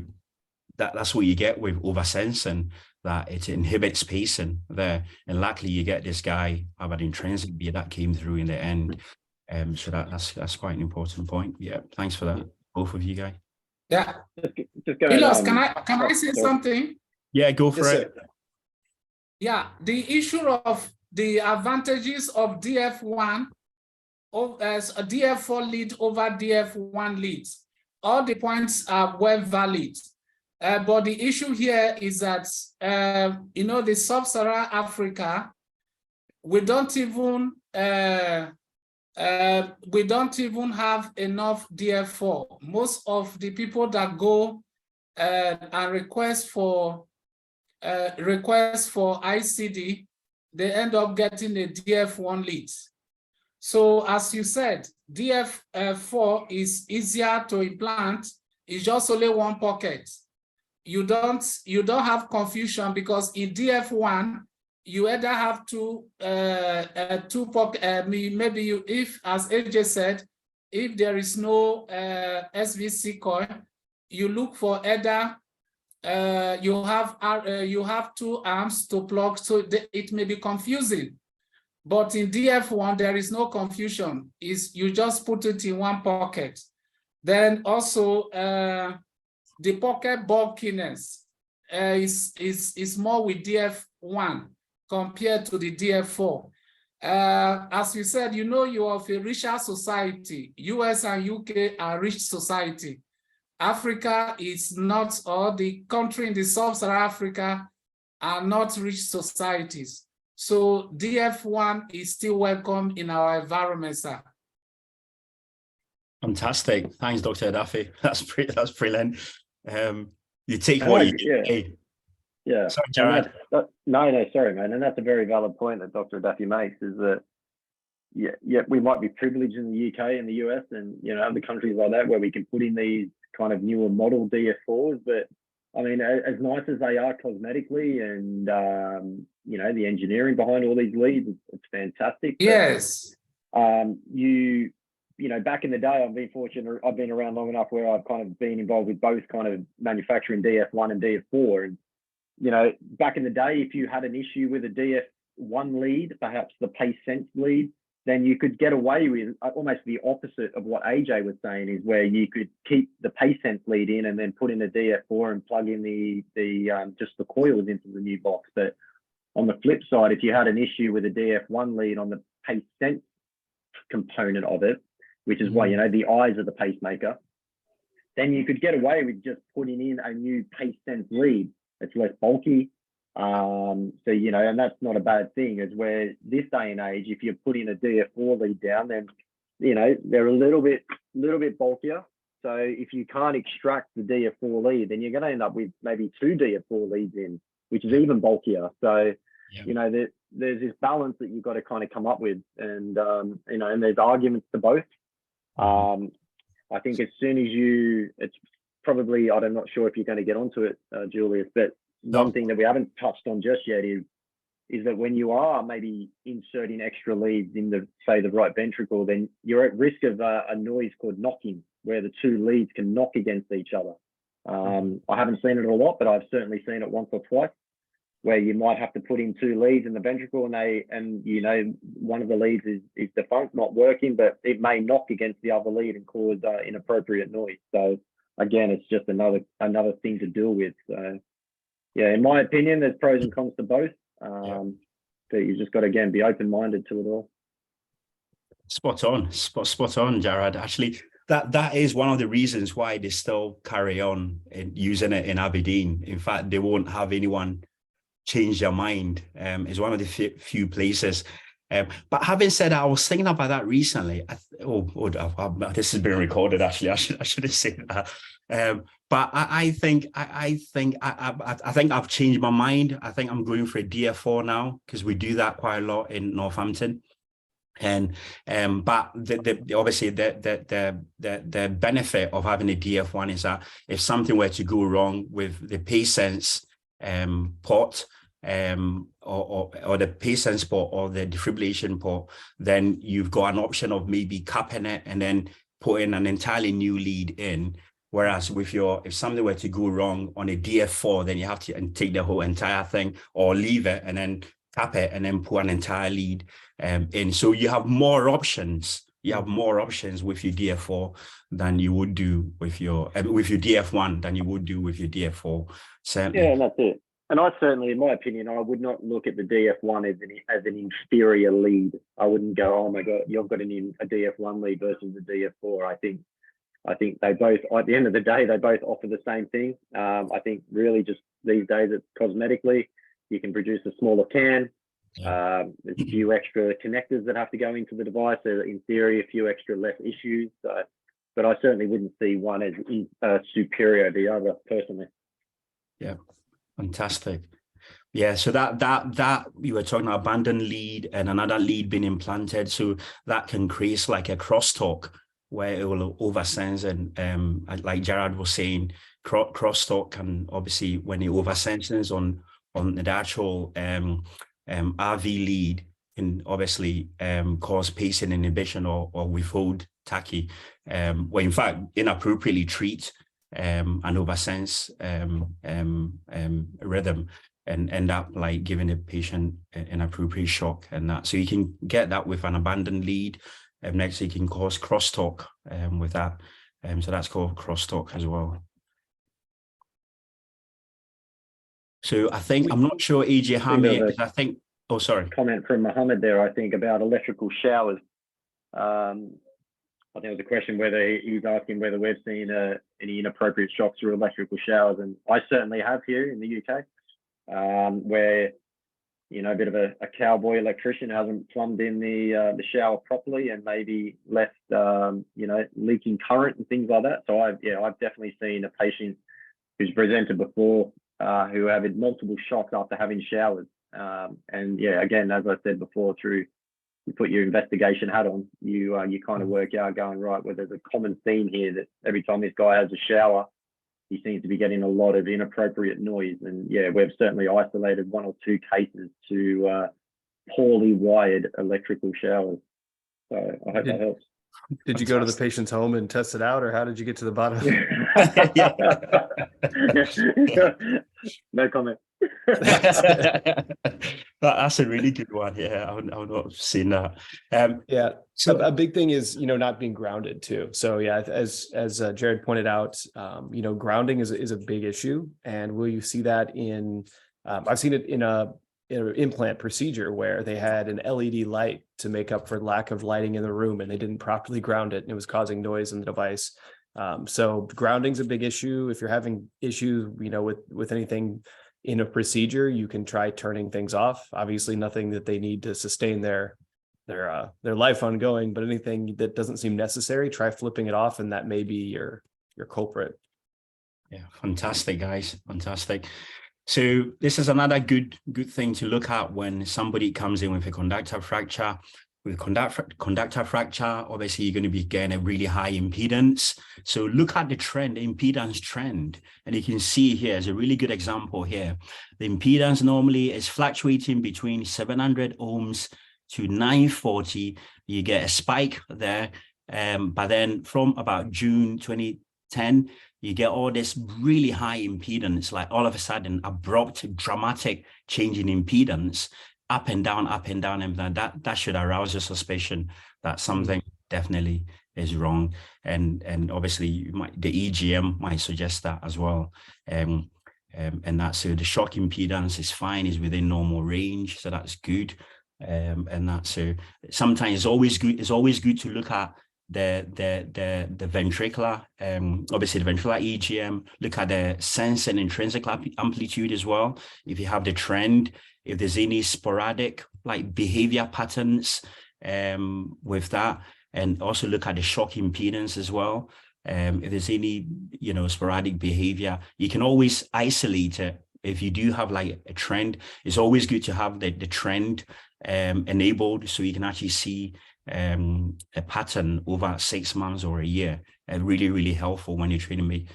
that's what you get with oversensing, that it inhibits pacing there. And luckily you get this guy have an intrinsic beat that came through in the end. So that's quite an important point. Yeah, thanks for that, both of you guys. Yeah. Just go Julius, can I say something? Yeah, go for it. Yeah, the issue of the advantages of DF1 as a DF4 lead over DF1 leads. All the points are well valid. But the issue here is that, the sub-Saharan Africa, we don't even have enough DF4. Most of the people that go and request for ICD, they end up getting a DF1 lead. So as you said, DF4 is easier to implant. It's just only one pocket. You don't have confusion, because in DF1, you either have two pocket, maybe you, if, as AJ said, if there is no SVC coil, you look for either you have two arms to plug, so it may be confusing. But in DF1, there is no confusion. You just put it in one pocket. Then also the pocket bulkiness is more with DF1 compared to the DF4. As you said, you are of a richer society. US and UK are rich society. Africa is not, or the country in the sub-Saharan Africa are not rich societies. So DF1 is still welcome in our environment, sir. Fantastic. Thanks, Dr. Adafi. That's brilliant. You take what you get. Yeah. Sorry, Jared. No, sorry, man. And that's a very valid point that Dr. Adafi makes, is that, we might be privileged in the UK and the US and, other countries like that where we can put in these kind of newer model DF4s, but I mean, as nice as they are cosmetically and, the engineering behind all these leads, it's fantastic. Yes. You back in the day, I've been fortunate. I've been around long enough where I've kind of been involved with both kind of manufacturing DF1 and DF4. And, back in the day, if you had an issue with a DF1 lead, perhaps the pace sense lead, then you could get away with almost the opposite of what AJ was saying, is where you could keep the pace sense lead in and then put in a DF4 and plug in just the coils into the new box. But on the flip side, if you had an issue with a DF1 lead on the pace sense component of it, which is why, the eyes of the pacemaker, then you could get away with just putting in a new pace sense lead. It's less bulky. And that's not a bad thing, is where this day and age, if you're putting a DF4 lead down, then, they're a little bit bulkier. So if you can't extract the DF4 lead, then you're going to end up with maybe 2 DF4 leads in, which is even bulkier. So, there's this balance that you've got to kind of come up with. And, and there's arguments to both. I think as soon as it's probably, I'm not sure if you're going to get onto it, Julius, but one thing that we haven't touched on just yet is that when you are maybe inserting extra leads in the right ventricle, then you're at risk of a noise called knocking, where the 2 leads can knock against each other. I haven't seen it a lot, but I've certainly seen it once or twice, where you might have to put in 2 leads in the ventricle, and one of the leads is defunct, not working, but it may knock against the other lead and cause inappropriate noise. So again, it's just another thing to deal with. So yeah, in my opinion, there's pros and cons to both. But you just got to, again, be open-minded to it all. Spot on, Jared. Actually, that is one of the reasons why they still carry on using it in Aberdeen. In fact, they won't have anyone change their mind. It's one of the few places. But having said that, I was thinking about that recently. This has been recorded. Actually, I should have said that. But I think I've changed my mind. I think I'm going for a DF4 now, because we do that quite a lot in Northampton. And but obviously the benefit of having a DF1 is that if something were to go wrong with the pace sense port, or the pace sense port or the defibrillation port, then you've got an option of maybe capping it and then putting an entirely new lead in. Whereas if something were to go wrong on a DF4, then you have to take the whole entire thing, or leave it and then cap it and then put an entire lead in. So you have more options. You have more options with your DF4 than you would do with your DF1 than you would do with your DF4. Certainly. Yeah, and that's it. And I certainly, in my opinion, I would not look at the DF1 as an inferior lead. I wouldn't go, oh my God, you've got a DF1 lead versus a DF4. I think they both, at the end of the day, they both offer the same thing. I think really just these days, it's cosmetically, you can produce a smaller can. There's a few extra connectors that have to go into the device. So in theory, a few extra less issues. But I certainly wouldn't see one as superior to the other, personally. Yeah. Fantastic. Yeah, so that you were talking about abandoned lead and another lead being implanted, so that can create like a crosstalk where it will oversense, and like Jared was saying, crosstalk can obviously, when it oversenses on the actual RV lead, can obviously cause pacing inhibition or withhold tachy, or in fact inappropriately treat and oversense rhythm and end up like giving the patient inappropriate shock and that. So you can get that with an abandoned lead. Next, you can cause crosstalk with that. So that's called crosstalk as well. So I think, I'm not sure AJ Hamid, because I think, oh, sorry. Comment from Mohammed there, I think, about electrical showers. I think it was a question whether he's asking whether we've seen any inappropriate shocks through electrical showers, and I certainly have here in the UK, where a bit of a cowboy electrician hasn't plumbed in the shower properly and maybe left leaking current and things like that. So I've definitely seen a patient who's presented before who have had multiple shocks after having showers, and yeah, again, as I said before, you put your investigation hat on, you kind of work out going, right, well, there's a common theme here that every time this guy has a shower, he seems to be getting a lot of inappropriate noise. And yeah, we've certainly isolated 1 or 2 cases to poorly wired electrical showers. So I hope that helps. Did you go to the patient's home and test it out, or how did you get to the bottom? No comment. That's a really good one. Yeah, I've not seen that. Yeah. So A big thing is, not being grounded too. So yeah, as Jared pointed out, grounding is a big issue. And will you see that in, I've seen it in an implant procedure where they had an LED light to make up for lack of lighting in the room, and they didn't properly ground it, and it was causing noise in the device. So grounding's a big issue. If you're having issues, with anything in a procedure, you can try turning things off. Obviously nothing that they need to sustain their life ongoing, but anything that doesn't seem necessary, try flipping it off, and that may be your culprit. Yeah, fantastic, guys. Fantastic. So this is another good thing to look at when somebody comes in with a conductor fracture. With conductor fracture, obviously you're going to be getting a really high impedance. So look at the trend, impedance trend, and you can see here is a really good example here. The impedance normally is fluctuating between 700 ohms to 940. You get a spike there, but then from about June 2010, you get all this really high impedance, like all of a sudden abrupt, dramatic change in impedance, up and down, and that should arouse a suspicion that something definitely is wrong. And obviously the EGM might suggest that as well. And that's, so the shock impedance is fine, is within normal range, so that's good. And that's, sometimes it's always good to look at the ventricular, obviously the ventricular EGM, look at the sense and intrinsic amplitude as well. If you have the trend, if there's any sporadic like behavior patterns with that, and also look at the shock impedance as well. If there's any, sporadic behavior, you can always isolate it. If you do have like a trend, it's always good to have the trend enabled, so you can actually see a pattern over 6 months or a year. Really, really helpful when you're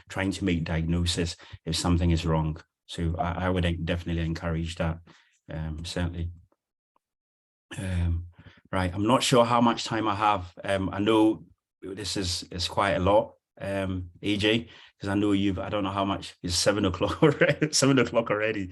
trying to make diagnosis if something is wrong. So I would definitely encourage that, certainly. Right, I'm not sure how much time I have. I know this is quite a lot, AJ, because I know I don't know how much. It's 7 o'clock already. 7 o'clock already.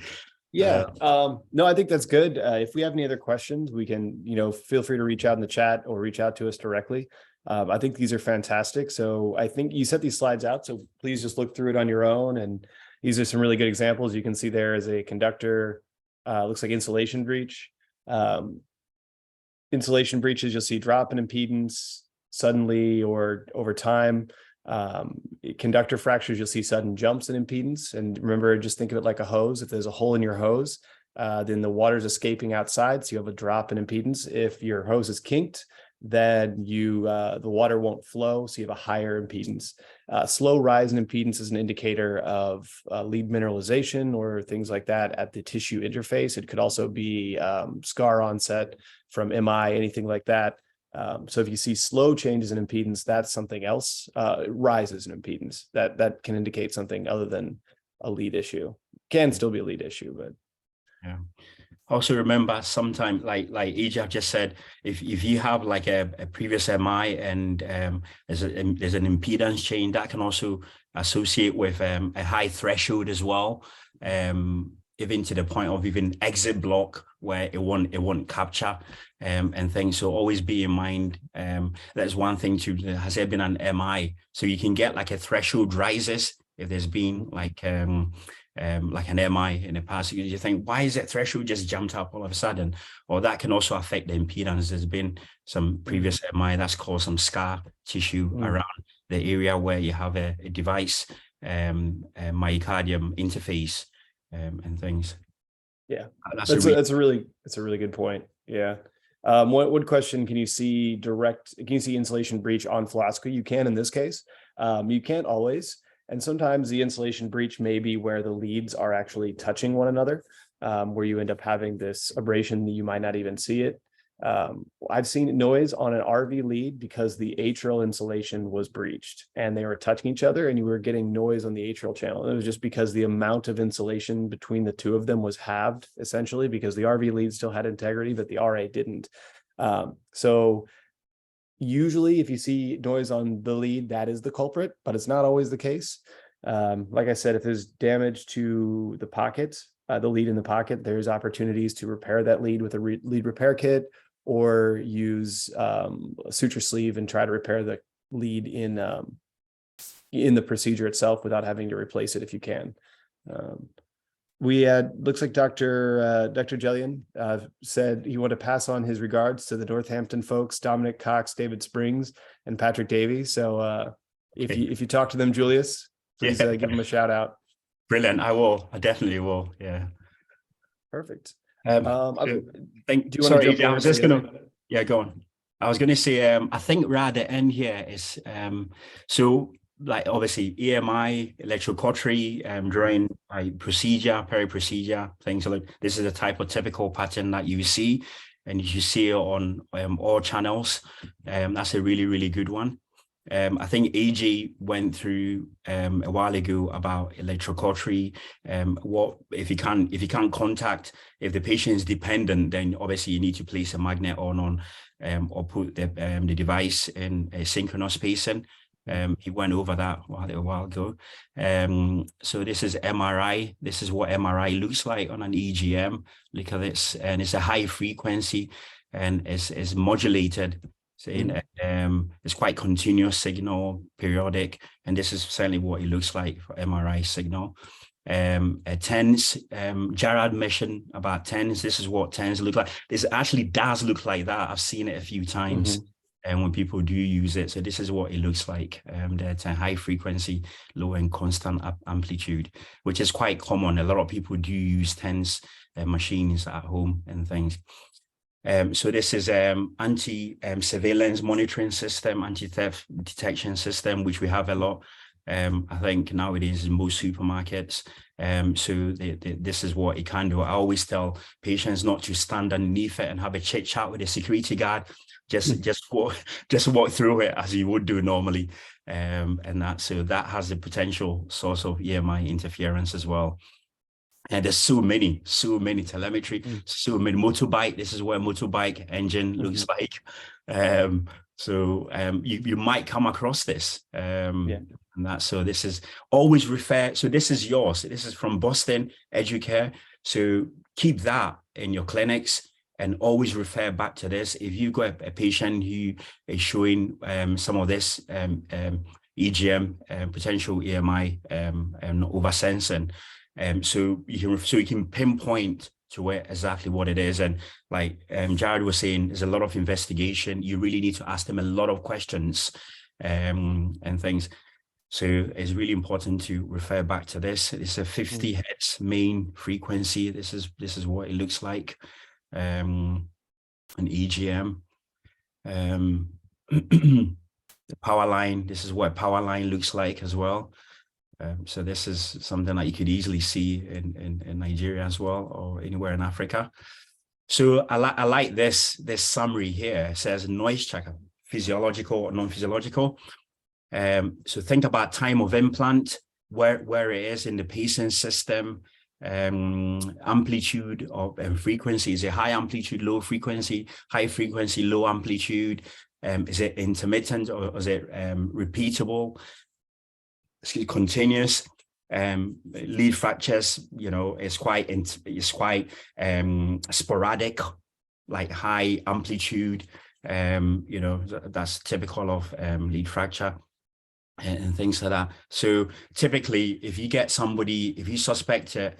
Yeah. No, I think that's good. If we have any other questions, we can, feel free to reach out in the chat or reach out to us directly. I think these are fantastic. So I think you set these slides out, so please just look through it on your own. And these are some really good examples. You can see there is a conductor, looks like insulation breach. Insulation breaches, you'll see drop in impedance suddenly or over time. Conductor fractures, you'll see sudden jumps in impedance. And remember, just think of it like a hose. If there's a hole in your hose, then the water's escaping outside, so you have a drop in impedance. If your hose is kinked, then the water won't flow, so you have a higher impedance. Slow rise in impedance is an indicator of lead mineralization or things like that at the tissue interface. It could also be scar onset from MI, anything like that. So if you see slow changes in impedance, that's something else. Rises in impedance, that can indicate something other than a lead issue. Can still be a lead issue, but yeah. Also remember, sometimes like AJ just said, if you have like a previous MI and there's an impedance change, that can also associate with a high threshold as well, even to the point of even exit block where it won't capture and things. So always be in mind, that's one thing too. Has there been an MI? So you can get like a threshold rises if there's been like an MI in the past. You think, why is that threshold just jumped up all of a sudden? Or that can also affect the impedance. There's been some previous MI that's caused some scar tissue around the area where you have a device, myocardium interface and things. Yeah, that's a really good point. Yeah. What question, can you see insulation breach on fluoroscopy? You can in this case. You can't always. And sometimes the insulation breach may be where the leads are actually touching one another, where you end up having this abrasion that you might not even see it. I've seen noise on an RV lead because the atrial insulation was breached and they were touching each other and you were getting noise on the atrial channel. It was just because the amount of insulation between the two of them was halved, essentially, because the RV lead still had integrity, but the RA didn't. So Usually, if you see noise on the lead, that is the culprit, but it's not always the case. Like I said, if there's damage to the pocket, the lead in the pocket, there's opportunities to repair that lead with a lead repair kit, or use a suture sleeve and try to repair the lead in the procedure itself without having to replace it if you can. We had, looks like Dr. Jellian said he wanted to pass on his regards to the Northampton folks, Dominic Cox, David Springs, and Patrick Davies. So if you talk to them, Julius, please give them a shout out. Brilliant. I will. I definitely will. Yeah. Perfect. I think, sorry, I was just going to, yeah, go on. I was going to say, I think right at the end here is, so like obviously EMI, electrocautery, during procedure, peri-procedure, things like this is a type of typical pattern that you see, and you see it on all channels. That's a really, really good one. I think AJ went through a while ago about electrocautery. What if you can't contact, if the patient is dependent, then obviously you need to place a magnet on or put the device in a synchronous pacing. He went over that a while ago. So this is MRI. This is what MRI looks like on an EGM. Look at this, and it's a high frequency, and it's modulated. So it's quite continuous signal, periodic, and this is certainly what it looks like for MRI signal. TENS, Jared mentioned about TENS. This is what TENS look like. This actually does look like that. I've seen it a few times. And when people do use it, so this is what it looks like. That's a high frequency, low and constant amplitude, which is quite common. A lot of people do use TENS machines at home and things. So this is anti-surveillance monitoring system, anti-theft detection system, which we have a lot. I think nowadays in most supermarkets. So this is what it can do. I always tell patients not to stand underneath it and have a chit chat with a security guard. Just walk through it as you would do normally. And so that has the potential source of EMI interference as well. And there's so many telemetry, so many motorbike. This is what a motorbike engine looks like. So you might come across this. And so this is always refer. So this is yours. This is from Boston Educare. So keep that in your clinics and always refer back to this. If you've got a patient who is showing some of this EGM, potential EMI oversensing, so you can pinpoint to where exactly what it is. And like Jared was saying, there's a lot of investigation. You really need to ask them a lot of questions and things. So it's really important to refer back to this. It's a 50 hertz main frequency. This is what it looks like. An EGM. The power line. This is what a power line looks like as well. So this is something that you could easily see in Nigeria as well, or anywhere in Africa. So I like this summary here. It says noise checker, physiological or non-physiological. So think about time of implant, where it is in the pacing system, amplitude of frequency. Is it high amplitude, low frequency, high frequency, low amplitude? Is it intermittent or is it repeatable? Continuous. Lead fractures, it's quite sporadic, like high amplitude. That's typical of lead fracture and things like that. So typically, if you get somebody, if you suspect it,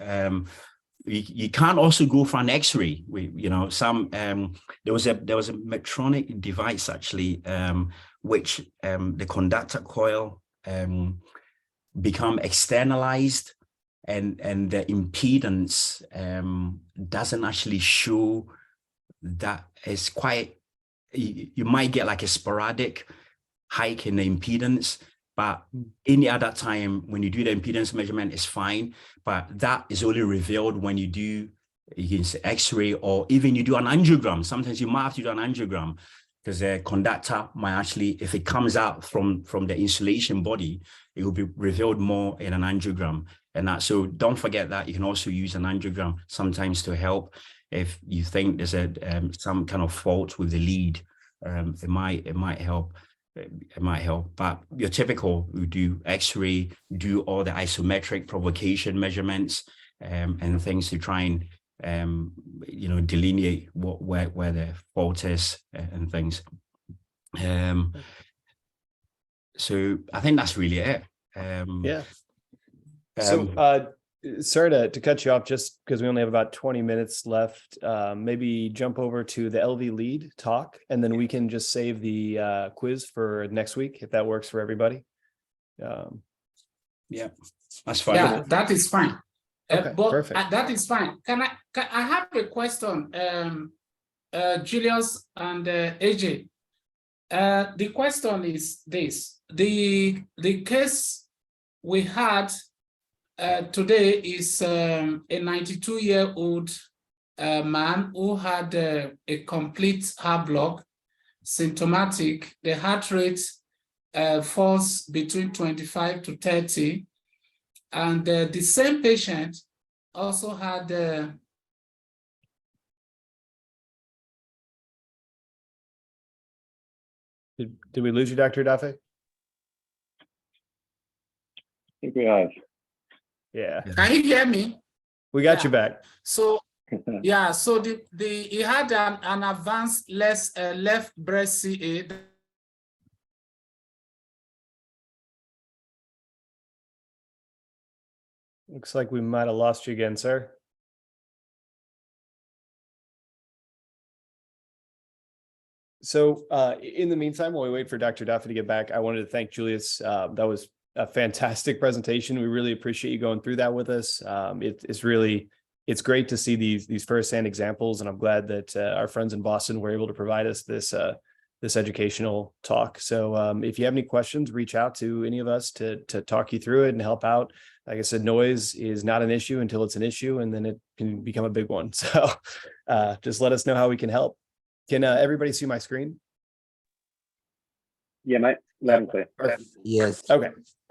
you can't also go for an X-ray. There was a Medtronic device actually, which the conductor coil become externalized, and the impedance doesn't actually show that. It's quite, you might get like a sporadic hike in the impedance, but any other time when you do the impedance measurement, it's fine. But that is only revealed when you do, you can say X-ray, or even you do an angiogram. Sometimes you might have to do an angiogram, because the conductor might actually, if it comes out from the insulation body, it will be revealed more in an angiogram. And that, so don't forget that you can also use an angiogram sometimes to help if you think there's some kind of fault with the lead it might help. It might help, but your typical, we do X-ray, do all the isometric provocation measurements, and things to try and delineate where the fault is and things. So I think that's really it. Yeah. So sorry to cut you off, just because we only have about 20 minutes left. Maybe jump over to the LV lead talk, and then we can just save the quiz for next week, if that works for everybody. Yeah, that's fine. Yeah, that is fine. Okay, but perfect. That is fine. I have a question, Julius and AJ. The question is this: the case we had today is a 92-year-old man who had a complete heart block, symptomatic. The heart rate falls between 25 to 30. And the same patient also had Did we lose you, Dr. Dafe? I think we have. Yeah. Can you hear me? We got you back. So yeah, so he had an advanced left breast CA. Looks like we might have lost you again, sir. So in the meantime, while we wait for Dr. Duffy to get back, I wanted to thank Julius. That was a fantastic presentation. We really appreciate you going through that with us. It's great to see these firsthand examples, and I'm glad that our friends in Boston were able to provide us this educational talk. So if you have any questions, reach out to any of us to talk you through it and help out. Like I said, noise is not an issue until it's an issue, and then it can become a big one. So just let us know how we can help. Can everybody see my screen? Yeah, mate. Loud and clear. Yes. Okay.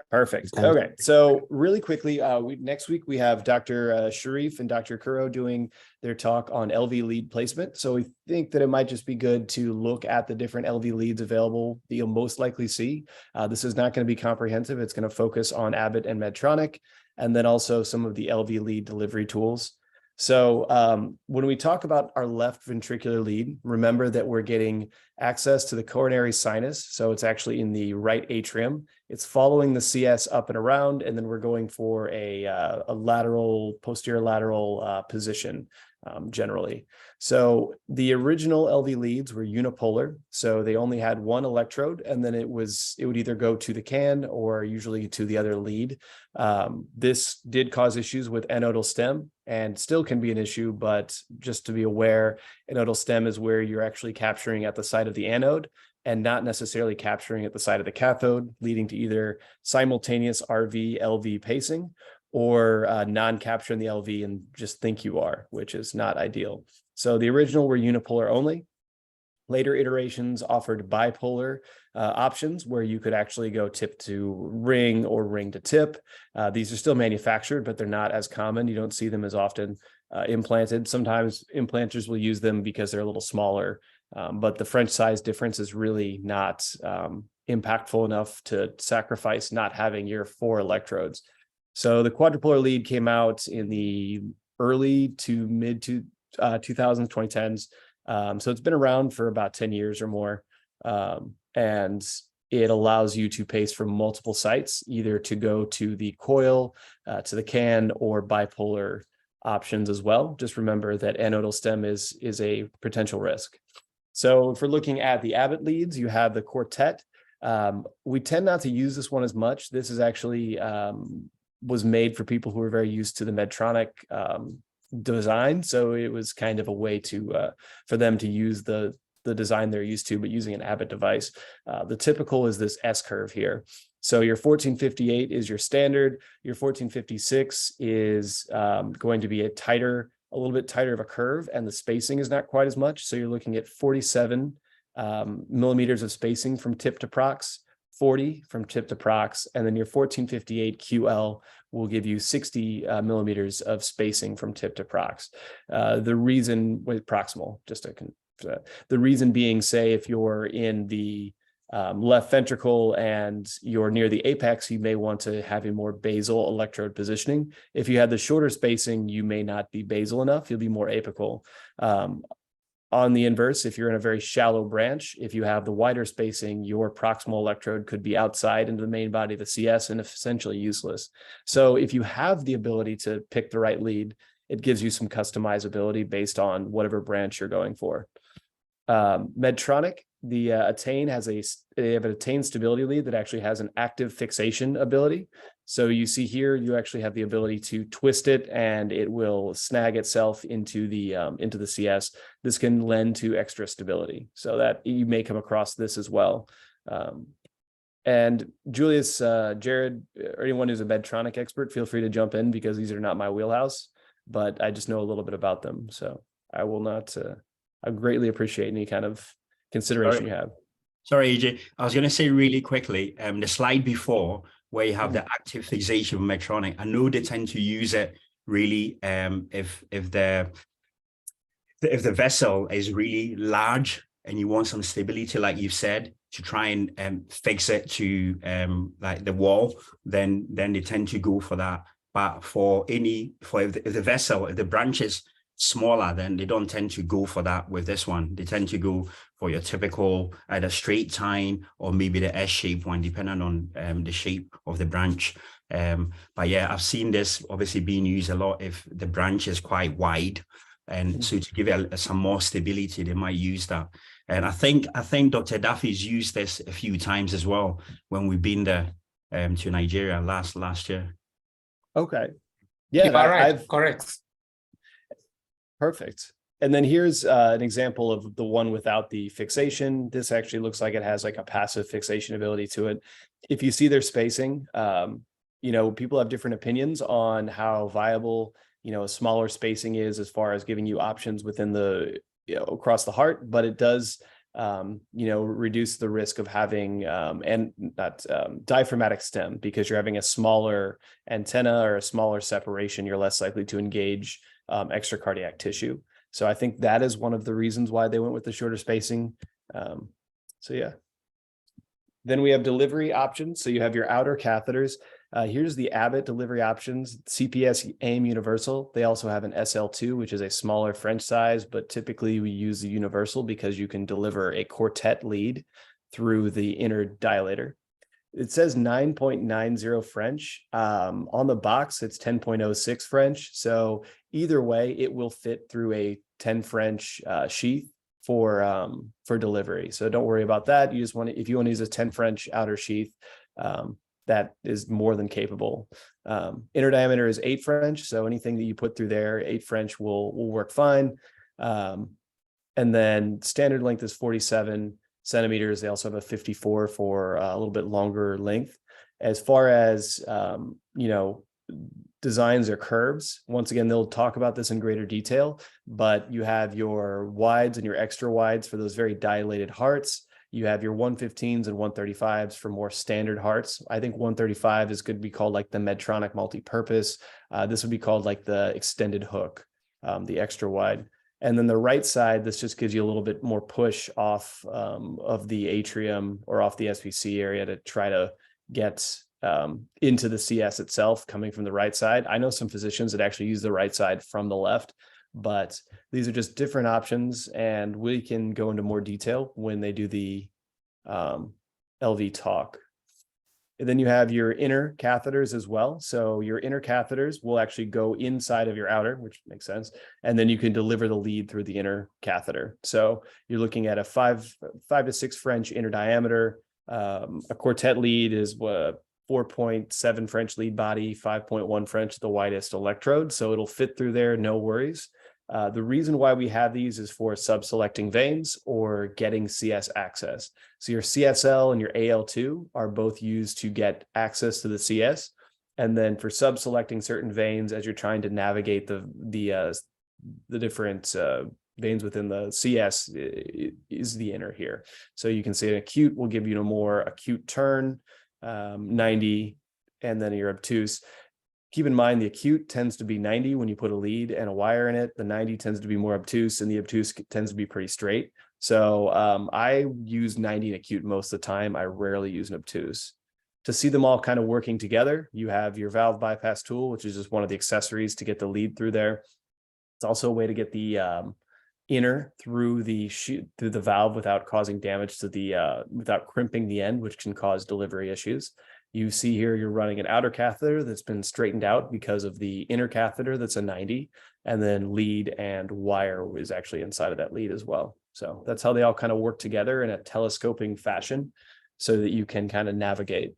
Perfect. Okay. So really quickly, next week we have Dr. Sharif and Dr. Kuro doing their talk on LV lead placement. So we think that it might just be good to look at the different LV leads available that you'll most likely see. This is not going to be comprehensive. It's going to focus on Abbott and Medtronic, and then also some of the LV lead delivery tools. So when we talk about our left ventricular lead, remember that we're getting access to the coronary sinus. So it's actually in the right atrium. It's following the CS up and around, and then we're going for a lateral, posterior lateral position generally. So the original LV leads were unipolar. So they only had one electrode, and then it would either go to the can or usually to the other lead. This did cause issues with anodal stem, and still can be an issue, but just to be aware, anodal stem is where you're actually capturing at the site of the anode and not necessarily capturing at the site of the cathode, leading to either simultaneous RV, LV pacing, or non-capture in the LV and just think you are, which is not ideal. So the original were unipolar only. Later iterations offered bipolar options where you could actually go tip to ring or ring to tip. These are still manufactured, but they're not as common. You don't see them as often implanted. Sometimes implanters will use them because they're a little smaller, but the French size difference is really not impactful enough to sacrifice not having your 4 electrodes. So the quadrupolar lead came out in the early to mid 2000s, 2010s. So it's been around for about 10 years or more. And it allows you to pace from multiple sites, either to go to the coil, to the can, or bipolar options as well. Just remember that anodal stem is a potential risk. So if we're looking at the Abbott leads, you have the Quartet. We tend not to use this one as much. This is actually was made for people who are very used to the Medtronic design. So it was kind of a way to for them to use the design they're used to, but using an Abbott device. The typical is this S curve here. So your 1458 is your standard. Your 1456 is going to be a little bit tighter of a curve, and the spacing is not quite as much. So you're looking at 47 millimeters of spacing from tip to prox, 40 from tip to prox, and then your 1458 QL will give you 60 millimeters of spacing from tip to prox. The reason with proximal, just to The reason being, say, if you're in the left ventricle and you're near the apex, you may want to have a more basal electrode positioning. If you have the shorter spacing, you may not be basal enough. You'll be more apical. On the inverse, if you're in a very shallow branch, if you have the wider spacing, your proximal electrode could be outside into the main body of the CS and essentially useless. So if you have the ability to pick the right lead, it gives you some customizability based on whatever branch you're going for. Medtronic, the Attain they have an Attain stability lead that actually has an active fixation ability. So you see here, you actually have the ability to twist it and it will snag itself into the CS. This can lend to extra stability, so that you may come across this as well. And Julius, Jared, or anyone who's a Medtronic expert, feel free to jump in, because these are not my wheelhouse, but I just know a little bit about them. So I will not, I greatly appreciate any kind of consideration you have. Sorry, AJ. I was going to say really quickly, the slide before where you have the active fixation of Medtronic, I know they tend to use it really if the vessel is really large and you want some stability, like you've said, to try and fix it to like the wall, then they tend to go for that. But if the branch is smaller, then they don't tend to go for that with this one. They tend to go for your typical either straight tine or maybe the S-shaped one, depending on the shape of the branch. But yeah, I've seen this obviously being used a lot if the branch is quite wide. And so to give it some more stability, they might use that. And I think Dr. Daffy's used this a few times as well when we've been there to Nigeria last year. Okay. Yeah, you are right. Correct. Perfect. And then here's an example of the one without the fixation. This actually looks like it has like a passive fixation ability to it. If you see their spacing, people have different opinions on how viable, a smaller spacing is as far as giving you options within the, across the heart, but it does, reduce the risk of having diaphragmatic stem, because you're having a smaller antenna or a smaller separation, you're less likely to engage extra cardiac tissue. So I think that is one of the reasons why they went with the shorter spacing. So yeah. Then we have delivery options. So you have your outer catheters. Here's the Abbott delivery options. CPS AIM Universal. They also have an SL2, which is a smaller French size, but typically we use the Universal because you can deliver a quartet lead through the inner dilator. It says 9.90 French. On the box, it's 10.06 French. So either way, it will fit through a 10 French sheath for delivery. So don't worry about that. You just want to, if you want to use a 10 French outer sheath, that is more than capable. Inner diameter is 8 French. So anything that you put through there, 8 French will work fine. And then standard length is 47 centimeters. They also have a 54 for a little bit longer length. As far as, designs or curves, once again, they'll talk about this in greater detail, but you have your wides and your extra wides for those very dilated hearts. You have your 115s and 135s for more standard hearts. I think 135 is going to be called like the Medtronic multi-purpose. This would be called like the extended hook, the extra wide. And then the right side, this just gives you a little bit more push off of the atrium or off the SVC area to try to get into the CS itself coming from the right side. I know some physicians that actually use the right side from the left, but these are just different options, and we can go into more detail when they do the LV talk. And then you have your inner catheters as well. So your inner catheters will actually go inside of your outer, which makes sense. And then you can deliver the lead through the inner catheter. So you're looking at a 5 to 6 French inner diameter. A quartet lead is 4.7 French lead body, 5.1 French, the widest electrode. So it'll fit through there, no worries. The reason why we have these is for subselecting veins or getting CS access. So your CSL and your AL2 are both used to get access to the CS. And then for subselecting certain veins, as you're trying to navigate the different veins within the CS, is the inner here. So you can see an acute will give you a more acute turn, 90, and then your obtuse. Keep in mind, the acute tends to be 90 when you put a lead and a wire in it. The 90 tends to be more obtuse, and the obtuse tends to be pretty straight. So I use 90 and acute most of the time. I rarely use an obtuse. To see them all kind of working together, you have your valve bypass tool, which is just one of the accessories to get the lead through there. It's also a way to get the inner through the valve without causing damage to the without crimping the end, which can cause delivery issues. You see here, you're running an outer catheter that's been straightened out because of the inner catheter that's a 90, and then lead and wire is actually inside of that lead as well. So that's how they all kind of work together in a telescoping fashion so that you can kind of navigate.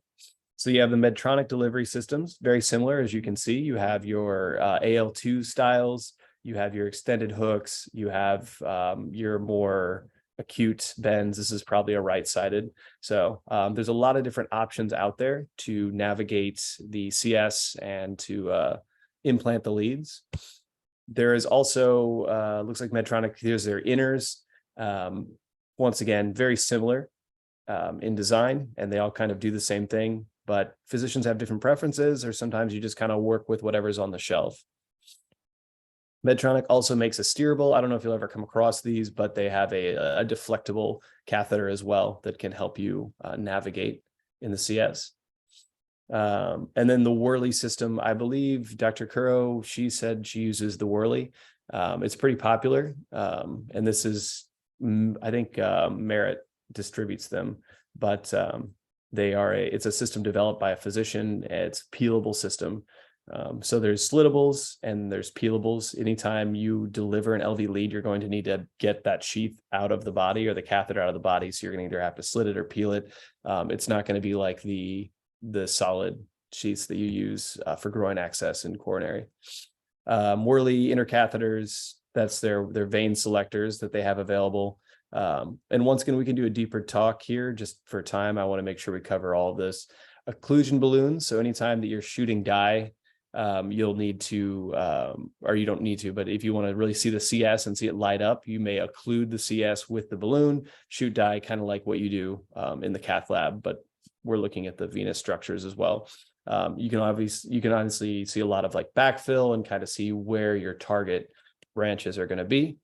So you have the Medtronic delivery systems, very similar. As you can see, you have your AL2 styles, you have your extended hooks, you have your more acute bends. This is probably a right-sided. So there's a lot of different options out there to navigate the CS and to implant the leads. There is also, looks like Medtronic, here's their inners. Once again, very similar in design, and they all kind of do the same thing, but physicians have different preferences, or sometimes you just kind of work with whatever's on the shelf. Medtronic also makes a steerable. I don't know if you'll ever come across these, but they have a deflectable catheter as well that can help you navigate in the CS. And then the Worley system, I believe Dr. Curro, she said she uses the Worley. It's pretty popular. And this is, I think Merit distributes them, but it's a system developed by a physician. It's a peelable system. So there's slitables and there's peelables. Anytime you deliver an LV lead, you're going to need to get that sheath out of the body or the catheter out of the body. So you're going to either have to slit it or peel it. It's not going to be like the solid sheaths that you use for groin access and coronary. Worley inner catheters, that's their vein selectors that they have available. And once again, we can do a deeper talk here just for time. I want to make sure we cover all of this. Occlusion balloons. So anytime that you're shooting dye, you'll need to, or you don't need to, but if you want to really see the CS and see it light up, you may occlude the CS with the balloon, shoot dye, kind of like what you do in the cath lab, but we're looking at the venous structures as well. You can honestly see a lot of like backfill and kind of see where your target branches are going to be.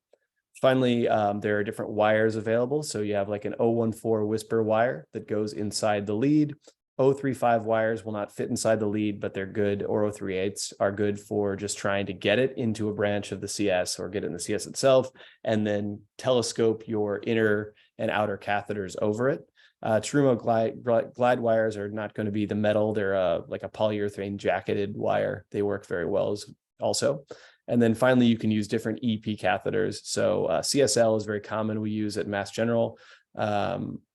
Finally, there are different wires available. So you have like an 014 whisper wire that goes inside the lead. 035 wires will not fit inside the lead, but they're good, or 038s are good for just trying to get it into a branch of the CS or get it in the CS itself, and then telescope your inner and outer catheters over it. Terumo glide wires are not going to be the metal. They're like a polyurethane jacketed wire. They work very well also. And then finally, you can use different EP catheters. So CSL is very common. We use at Mass General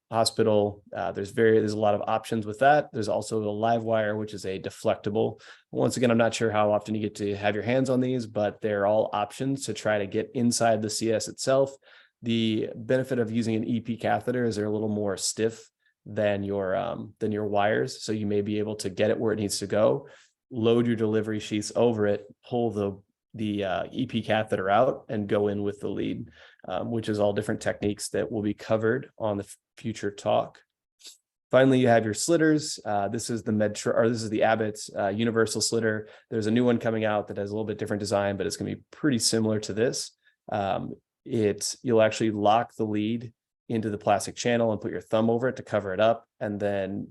Hospital. There's a lot of options with that. There's also a live wire, which is a deflectable. Once again, I'm not sure how often you get to have your hands on these, but they're all options to try to get inside the CS itself. The benefit of using an EP catheter is they're a little more stiff than your wires. So you may be able to get it where it needs to go, load your delivery sheaths over it, pull the EP catheter out, and go in with the lead, which is all different techniques that will be covered on the future talk. Finally, you have your slitters. This is the Abbott's universal slitter. There's a new one coming out that has a little bit different design, but it's going to be pretty similar to this. You'll actually lock the lead into the plastic channel and put your thumb over it to cover it up. And then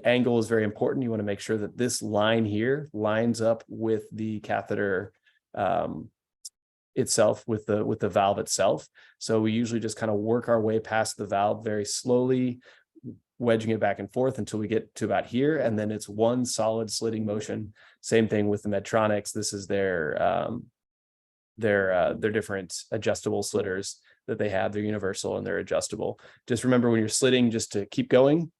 angle is very important. You want to make sure that this line here lines up with the catheter itself, with the valve itself. So we usually just kind of work our way past the valve very slowly, wedging it back and forth until we get to about here. And then it's one solid slitting motion. Same thing with the Medtronics. This is their different adjustable slitters that they have. They're universal and they're adjustable. Just remember when you're slitting, just to keep going.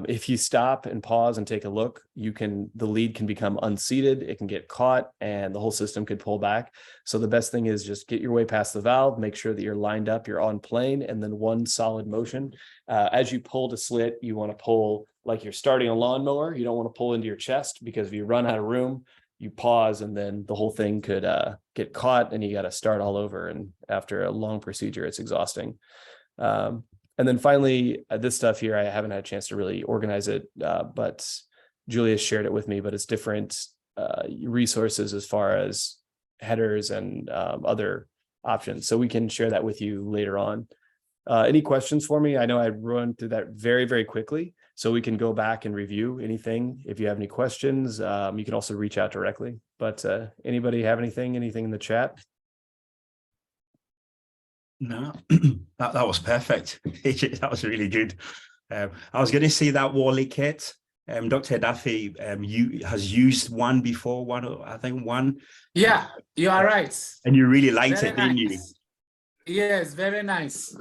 If you stop and pause and take a look, the lead can become unseated, it can get caught, and the whole system could pull back. So the best thing is just get your way past the valve, make sure that you're lined up, you're on plane, and then one solid motion. As you pull to slit, you want to pull like you're starting a lawnmower. You don't want to pull into your chest, because if you run out of room, you pause and then the whole thing could get caught and you got to start all over. And after a long procedure, it's exhausting. And then finally, this stuff here, I haven't had a chance to really organize it, but Julius shared it with me, but it's different resources as far as headers and other options. So we can share that with you later on. Any questions for me? I know I run through that very, very quickly, so we can go back and review anything. If you have any questions, you can also reach out directly. But anybody have anything in the chat? No, that was perfect. That was really good. I was going to say that Wally kit. Dr. Daffy has used one before. I think one. Yeah, you are right. And you really liked Very it, didn't you? nice. Yes, very nice.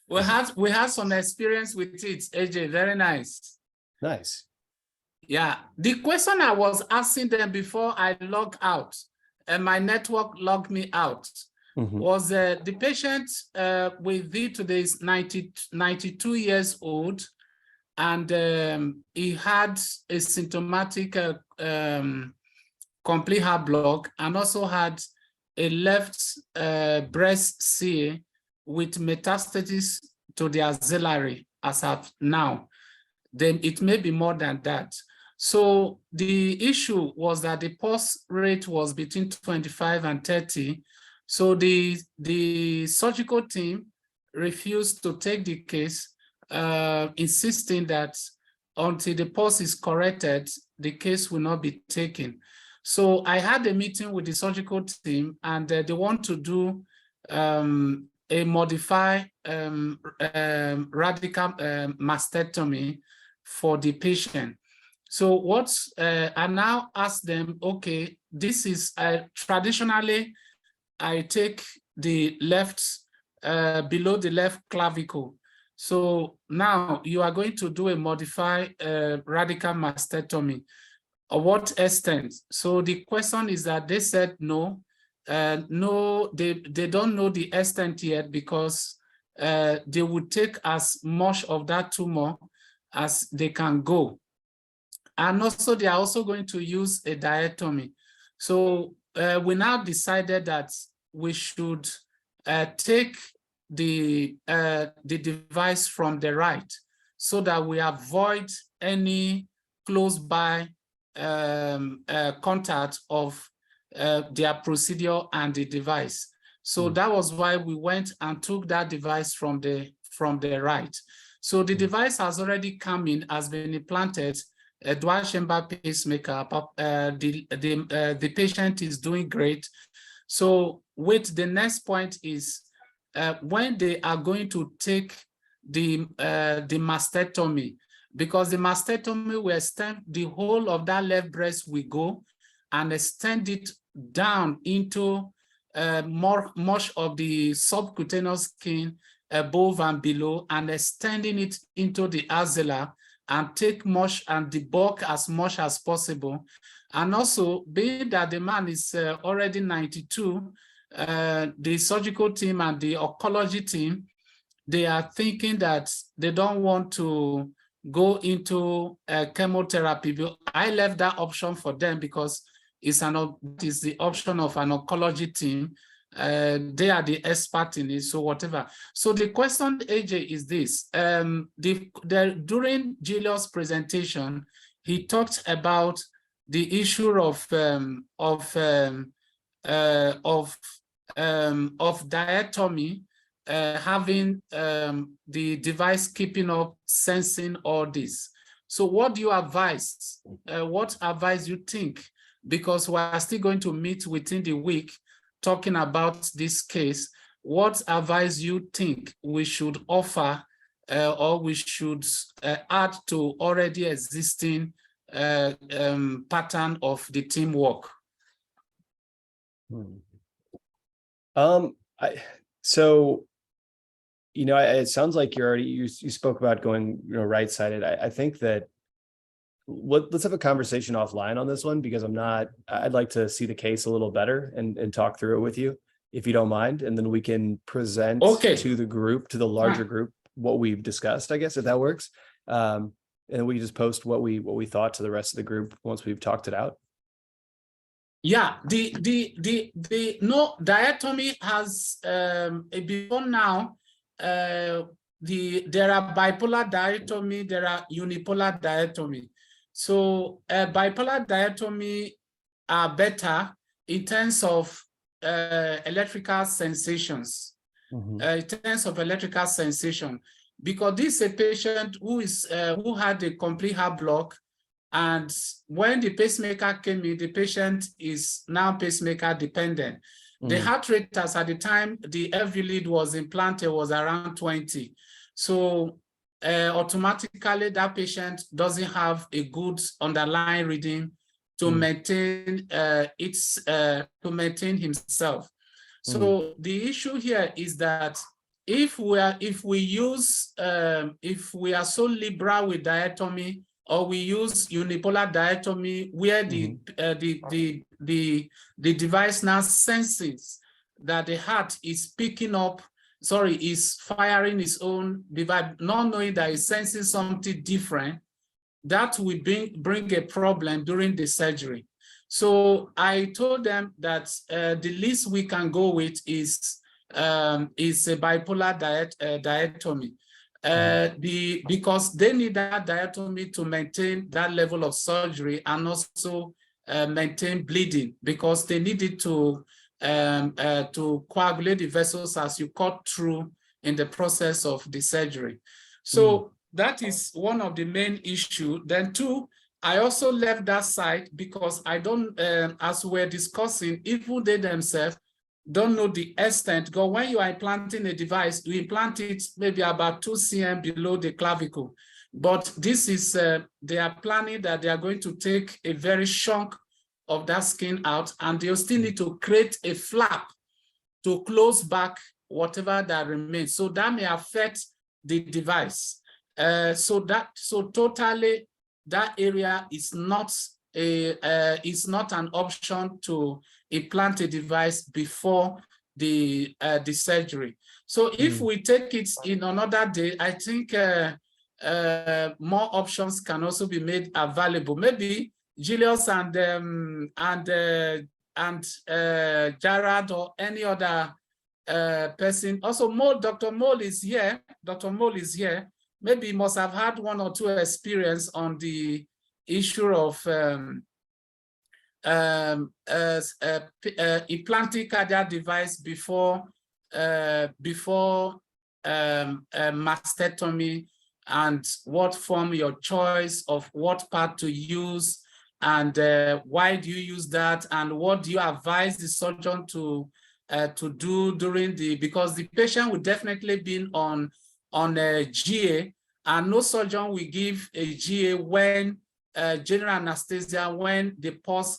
we had some experience with it, AJ. Very nice. Nice. Yeah. The question I was asking them before I log out, and my network logged me out, was the patient with V today is 92 years old, and he had a symptomatic complete heart block, and also had a left breast CA with metastasis to the axillary as of now. Then it may be more than that. So the issue was that the pulse rate was between 25 and 30. So the surgical team refused to take the case, insisting that until the pulse is corrected, the case will not be taken. So I had a meeting with the surgical team, and they want to do a modified radical mastectomy for the patient. So what I now ask them, okay, this is traditionally, I take the left, below the left clavicle. So now you are going to do a modified radical mastectomy. What extent? So the question is that they said no, no, they don't know the extent yet, because they would take as much of that tumor as they can go. And also they are also going to use a diectomy. So we now decided that we should take the device from the right, so that we avoid any close by contact of their procedure and the device. So that was why we went and took that device from the right. So the device has already come in, has been implanted, a dual chamber pacemaker. The patient is doing great. So with the next point is when they are going to take the mastectomy, because the mastectomy will extend the whole of that left breast, we go and extend it down into much of the subcutaneous skin above and below, and extending it into the axilla, and take much and debulk as much as possible. And also, being that the man is already 92, the surgical team and the oncology team, they are thinking that they don't want to go into chemotherapy. I left that option for them because it's the option of an oncology team. They are the expert in it, so whatever. So the question, AJ, is this. During Julius' presentation, he talked about the issue of diectomy, having the device keeping up, sensing all this. So what do you advise? What advice you think? Because we are still going to meet within the week talking about this case. What advice you think we should offer or we should add to already existing pattern of the teamwork? So, you know, it sounds like you spoke about going, right-sided. I think that let's have a conversation offline on this one, because I'd like to see the case a little better and talk through it with you, if you don't mind. And then we can present to the group, to the larger group, what we've discussed, I guess, if that works. And we just post what we thought to the rest of the group once we've talked it out. Yeah, the diectomy has before now. There are bipolar diectomy, there are unipolar diectomy. So bipolar diatomy are better in terms of electrical sensations. In terms of electrical sensation, because this is a patient who had a complete heart block, and when the pacemaker came in, the patient is now pacemaker dependent. The heart rate as at the time the LV lead was implanted was around 20. So automatically that patient doesn't have a good underlying rhythm to maintain to maintain himself. So the issue here is that if we are so liberal with diatomy, or we use unipolar diatomy where the device now senses that the heart is picking up, is firing its own device, not knowing that it's sensing something different, that will bring a problem during the surgery. So I told them that the least we can go with is a bipolar diatomy. Because they need that diatomy to maintain that level of surgery and also maintain bleeding, because they need it to coagulate the vessels as you cut through in the process of the surgery. So that is one of the main issues. Then two, I also left that side because I don't, as we're discussing, even they themselves don't know the extent. Because when you are implanting a device, you implant it maybe about 2 cm below the clavicle. But this is, they are planning that they are going to take a very chunk of that skin out, and they'll still need to create a flap to close back whatever that remains. So that may affect the device. So totally, that area is not an option to implant a device before the surgery. So if we take it in another day, I think more options can also be made available. Maybe Julius and Jared or any other person. Also, Dr. Mole is here. Dr. Mole is here. Maybe he must have had 1 or 2 experience on the issue of implanting cardiac device before mastectomy, and what form your choice of what part to use, and why do you use that, and what do you advise the surgeon to do during because the patient will definitely be on a GA, and no surgeon will give a GA when general anesthesia when the pulse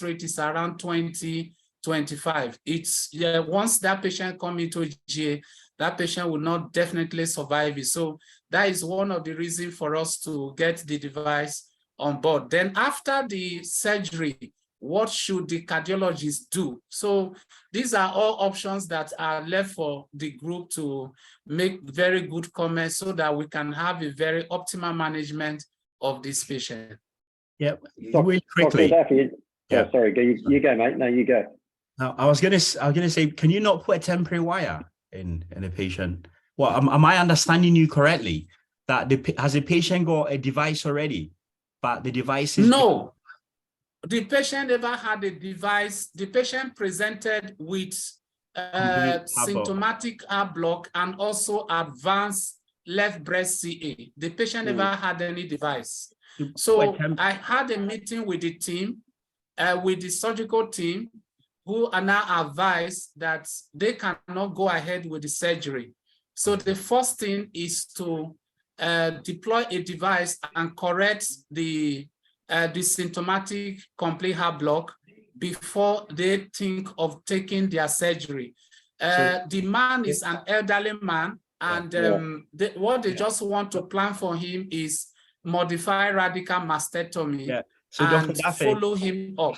rate is around 20-25. It's once that patient comes into a GA, that patient will not definitely survive it. So that is one of the reasons for us to get the device on board. Then after the surgery, what should the cardiologist do? So these are all options that are left for the group to make very good comments so that we can have a very optimal management of this patient. Yeah, really quickly. Yeah. Sorry, you go, mate. No, you go. Now, I was gonna say, can you not put a temporary wire in a patient? Well, am I understanding you correctly? That has the patient got a device already, but the device is no. The patient never had a device. The patient presented with symptomatic heart block and also advanced left breast CA. The patient never had any device. So I had a meeting with the team, with the surgical team, who are now advised that they cannot go ahead with the surgery. So the first thing is to deploy a device and correct the symptomatic complete heart block before they think of taking their surgery. The man is an elderly man, and what they just want to plan for him is modify radical mastectomy and follow him up.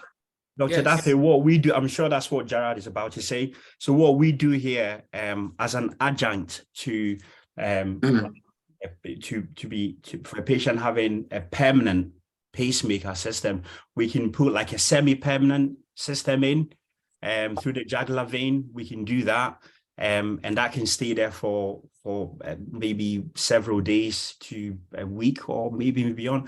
Dr. Daffy, what we do, I'm sure that's what Gerard is about to say. So what we do here as an adjunct to for a patient having a permanent pacemaker system, we can put like a semi-permanent system in through the jugular vein. We can do that, and that can stay there for for maybe several days to a week or maybe beyond.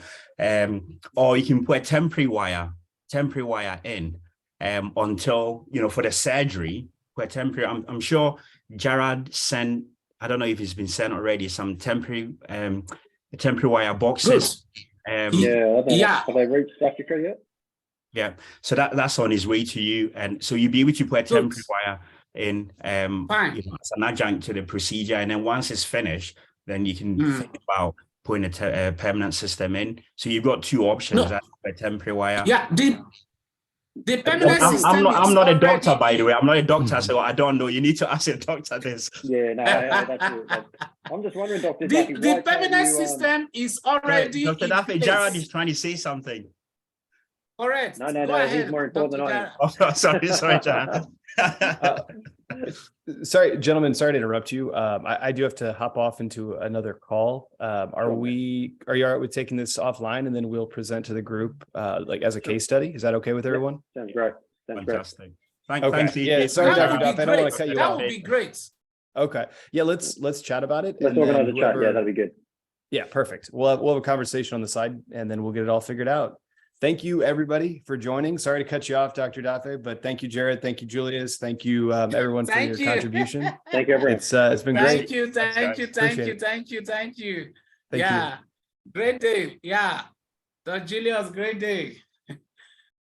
Or you can put a temporary wire in until, for the surgery, put a temporary, I'm sure Jared sent, I don't know if it's been sent already, some temporary wire boxes. Have they reached Africa yet? Yeah, so that's on his way to you, and so you'll be able to put a temporary wire in as an adjunct to the procedure, and then once it's finished, then you can think about putting a permanent system in. So you've got two options: a temporary wire. Yeah, the permanent system. I'm not a doctor, by the way. I'm not a doctor, so I don't know. You need to ask your doctor this. Yeah, no, that's it. I'm just wondering, Doctor. The permanent system is already. Dr. Daffy, Jared is trying to say something. Correct. No, he's more important than I am. Oh, sorry, Jared. Sorry, gentlemen, sorry to interrupt you. I do have to hop off into another call. Are you all right with taking this offline, and then we'll present to the group like as a case study? Is that okay with everyone? Sounds great. Fantastic. Okay. Thanks, yeah, sorry, Dr. Duff, I don't want to cut you off. That would be great. Okay. Yeah, let's chat about it. Let's organize a chat. Yeah, that'd be good. Yeah, perfect. We'll have a conversation on the side, and then we'll get it all figured out. Thank you, everybody, for joining. Sorry to cut you off, Dr. Dafe, but thank you, Jared. Thank you, Julius. Thank you, everyone, for your contribution. Thank you, everyone. It's been great. Thank you. Thank you. Great day. Yeah. Dr. Julius, great day.